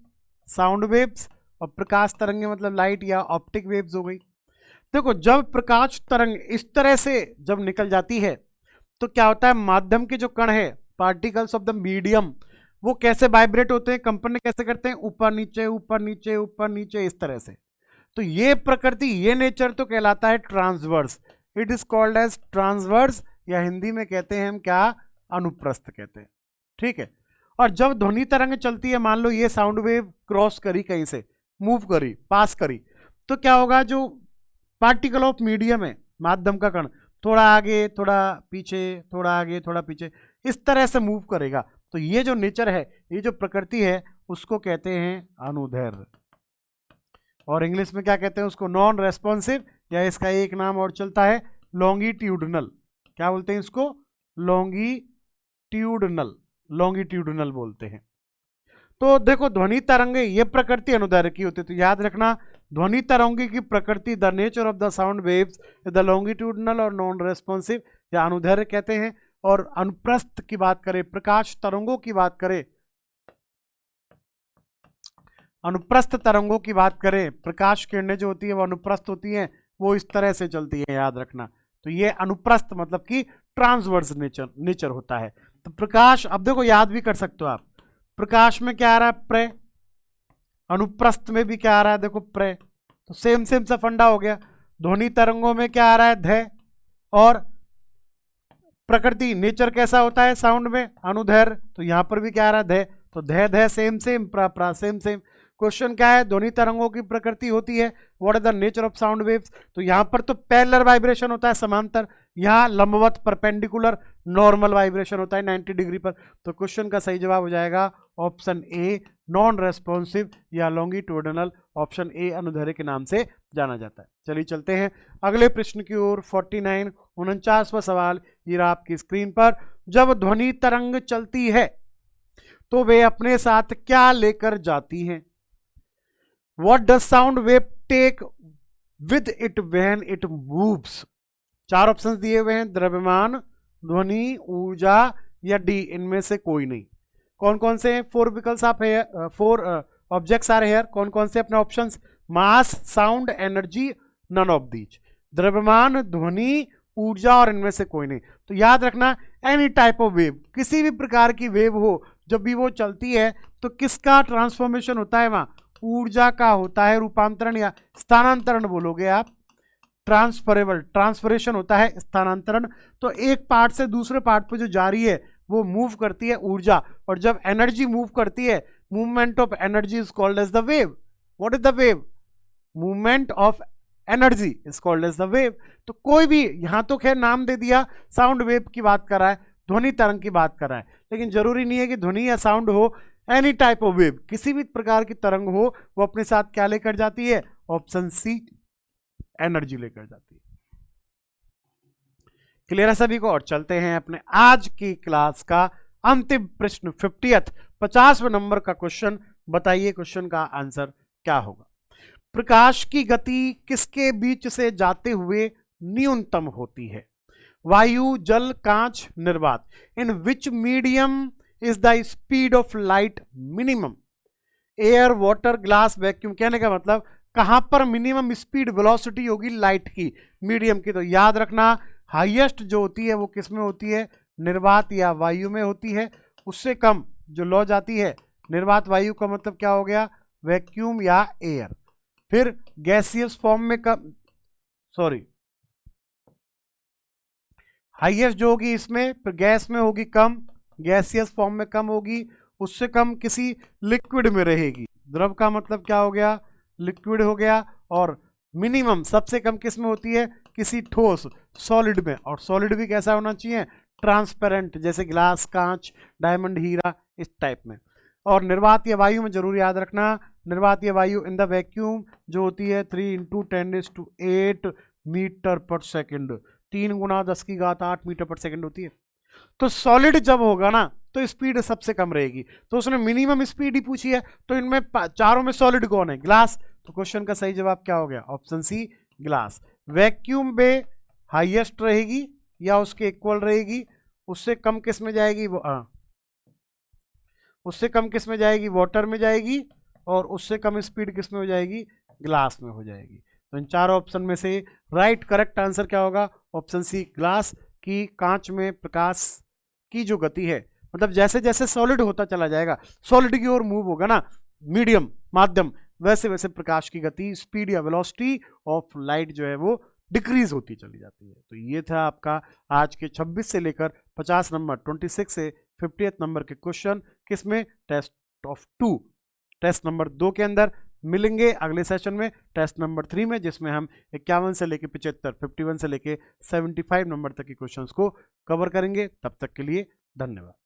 Sound waves. और प्रकाश तरंगे मतलब लाइट या ऑप्टिक वेव्स हो गई। देखो, जब प्रकाश तरंग इस तरह से जब निकल जाती है तो क्या होता है? माध्यम के जो कण है, पार्टिकल्स ऑफ द मीडियम, वो कैसे वाइब्रेट होते हैं, कंपन कैसे करते हैं? ऊपर नीचे ऊपर नीचे ऊपर नीचे, इस तरह से। तो ये प्रकृति, ये नेचर तो कहलाता है transverse. It is called as transverse, या हिंदी में कहते हैं हम क्या? अनुप्रस्थ कहते हैं। ठीक है। और जब ध्वनि तरंग चलती है, मान लो ये साउंड वेव क्रॉस करी, कहीं से मूव करी, पास करी, तो क्या होगा? जो पार्टिकल ऑफ मीडियम है, माध्यम का कण, थोड़ा आगे थोड़ा पीछे, थोड़ा आगे थोड़ा पीछे, इस तरह से मूव करेगा। तो ये जो नेचर है, ये जो प्रकृति है, उसको कहते हैं अनुदैर्घ्य। और इंग्लिश में क्या कहते हैं उसको? नॉन रेस्पॉन्सिव, या इसका एक नाम और चलता है लॉन्गिट्यूडनल। क्या बोलते हैं इसको? लॉन्गिट्यूडनल बोलते हैं। तो देखो, ध्वनि तरंगे ये प्रकृति अनुदैर्घ्य की होती है। तो याद रखना, ध्वनि तरंगे की प्रकृति, the nature of the sound waves, the longitudinal और नॉन रेस्पॉन्सिव, या अनुदैर्घ्य कहते हैं। और अनुप्रस्थ की बात करें, प्रकाश तरंगों की बात करें, अनुप्रस्थ तरंगों की बात करें, प्रकाश किरणें जो होती है वो अनुप्रस्थ होती हैं, वो इस तरह से चलती है, याद रखना। तो ये अनुप्रस्थ मतलब कि ट्रांसवर्स नेचर होता है। तो प्रकाश, अब देखो याद भी कर सकते हो आप, प्रकाश में क्या आ रहा है? प्रे। अनुप्रस्थ में भी क्या आ रहा है? देखो, प्रे। तो सेम सा फंडा हो गया। ध्वनि तरंगों में क्या आ रहा है? ध्य। और प्रकृति, नेचर कैसा होता है साउंड में? अनुदैर्घ्य। तो यहां पर भी क्या आ रहा है? ध्य। तो ध्य सेम, प्रा सेम। क्वेश्चन क्या है? ध्वनि तरंगों की प्रकृति होती है। What is the nature of sound waves? तो यहां पर तो पैरेलल वाइब्रेशन होता है, समांतर। यहां लंबवत, परपेंडिकुलर, नॉर्मल वाइब्रेशन होता है 90 डिग्री पर। तो क्वेश्चन का सही जवाब हो जाएगा ऑप्शन ए, नॉन रेस्पॉन्सिव या लॉन्गिट्यूडनल। ऑप्शन ए अनुदैर्घ्य के नाम से जाना जाता है। चलिए चलते हैं अगले प्रश्न की ओर। 49वां सवाल ये रहा आपकी स्क्रीन पर। जब ध्वनि तरंग चलती है तो वे अपने साथ क्या लेकर जाती हैं? What does sound wave take with it when it moves? 4 options दिए हुए हैं, द्रव्यमान, ध्वनि, ऊर्जा या डी, इनमें से कोई नहीं। कौन कौन से हैं? 4 विकल्प आप है, 4 ऑब्जेक्ट्स आ रहे हैं। कौन कौन से अपने options? Mass, sound, energy, none of these. द्रव्यमान, ध्वनि, ऊर्जा और इनमें से कोई नहीं। तो याद रखना, एनी टाइप ऑफ वेव, किसी भी प्रकार की वेव हो, जब भी वो चलती है तो किसका ट्रांसफॉर्मेशन होता है? वहां ऊर्जा का होता है रूपांतरण, या स्थानांतरण बोलोगे आप, ट्रांसफरेशन होता है, स्थानांतरण। तो एक पार्ट से दूसरे पार्ट पे जो जा रही है वो मूव करती है ऊर्जा। और जब एनर्जी मूव करती है, movement of energy is called as the wave. What is the wave? Movement of energy is called as the wave. तो कोई भी, यहां तो खैर नाम दे दिया, साउंड वेव की बात कर रहा है, ध्वनि तरंग की बात कर रहा है, लेकिन जरूरी नहीं है कि ध्वनि या साउंड हो। एनी टाइप ऑफ वेव, किसी भी प्रकार की तरंग हो, वो अपने साथ क्या लेकर जाती है? ऑप्शन सी, एनर्जी लेकर जाती है। क्लियर है सभी को? और चलते हैं अपने आज की क्लास का अंतिम प्रश्न 50वें नंबर का क्वेश्चन। बताइए क्वेश्चन का आंसर क्या होगा। प्रकाश की गति किसके बीच से जाते हुए न्यूनतम होती है? वायु, जल, कांच, निर्वात। In which medium is the speed of light minimum? Air, water, glass, vacuum. कहने का मतलब कहां पर मिनिमम स्पीड वेलोसिटी होगी लाइट की, मीडियम की। तो याद रखना हाईएस्ट जो होती है वो किस में होती है? निर्वात या वायु में होती है। उससे कम जो लौ जाती है निर्वात वायु का मतलब क्या हो गया? वैक्यूम या एयर। फिर गैसियस फॉर्म में कम, सॉरी हाईएस्ट जो होगी इसमें, फिर गैस में होगी कम, गैसियस फॉर्म में कम होगी, उससे कम किसी लिक्विड में रहेगी। द्रव का मतलब क्या हो गया? लिक्विड हो गया। और मिनिमम सबसे कम किस में होती है? किसी ठोस सॉलिड में। और सॉलिड भी कैसा होना चाहिए? ट्रांसपेरेंट, जैसे ग्लास, कांच, डायमंड, हीरा, इस टाइप में। और निर्वात या वायु में जरूर याद रखना, निर्वात या वायु इन द वैक्यूम जो होती है 3 × 10⁸ मीटर पर सेकेंड, 3 × 10⁸ मीटर पर सेकेंड होती है। तो सॉलिड जब होगा ना तो स्पीड सबसे कम रहेगी। तो उसने मिनिमम स्पीड ही पूछी है, तो इनमें चारों में सॉलिड कौन है? ग्लास। तो क्वेश्चन का सही जवाब क्या हो गया? Option C, glass. वैक्यूम में हाईएस्ट रहेगी या उसके इक्वल रहेगी, उससे कम किस में जाएगी? उससे कम किस में जाएगी? वाटर में जाएगी। और उससे कम स्पीड किस में हो जाएगी? ग्लास में हो जाएगी। तो इन चारों ऑप्शन में से राइट करेक्ट आंसर क्या होगा? Option C, glass. की कांच में प्रकाश की जो गति है, मतलब जैसे जैसे सॉलिड होता चला जाएगा, सॉलिड की ओर मूव होगा ना, मीडियम, माध्यम, वैसे वैसे प्रकाश की गति, स्पीड या वेलोसिटी ऑफ लाइट जो है वो डिक्रीज होती चली जाती है। तो ये था आपका आज के 26 से लेकर 50 नंबर, 26 से 50th नंबर के क्वेश्चन। किसमें? टेस्ट ऑफ 2, टेस्ट नंबर 2 के अंदर। मिलेंगे अगले सेशन में टेस्ट नंबर 3 में, जिसमें हम 51 से लेके 75, 51 से लेके 75 नंबर तक के क्वेश्चंस को कवर करेंगे। तब तक के लिए धन्यवाद।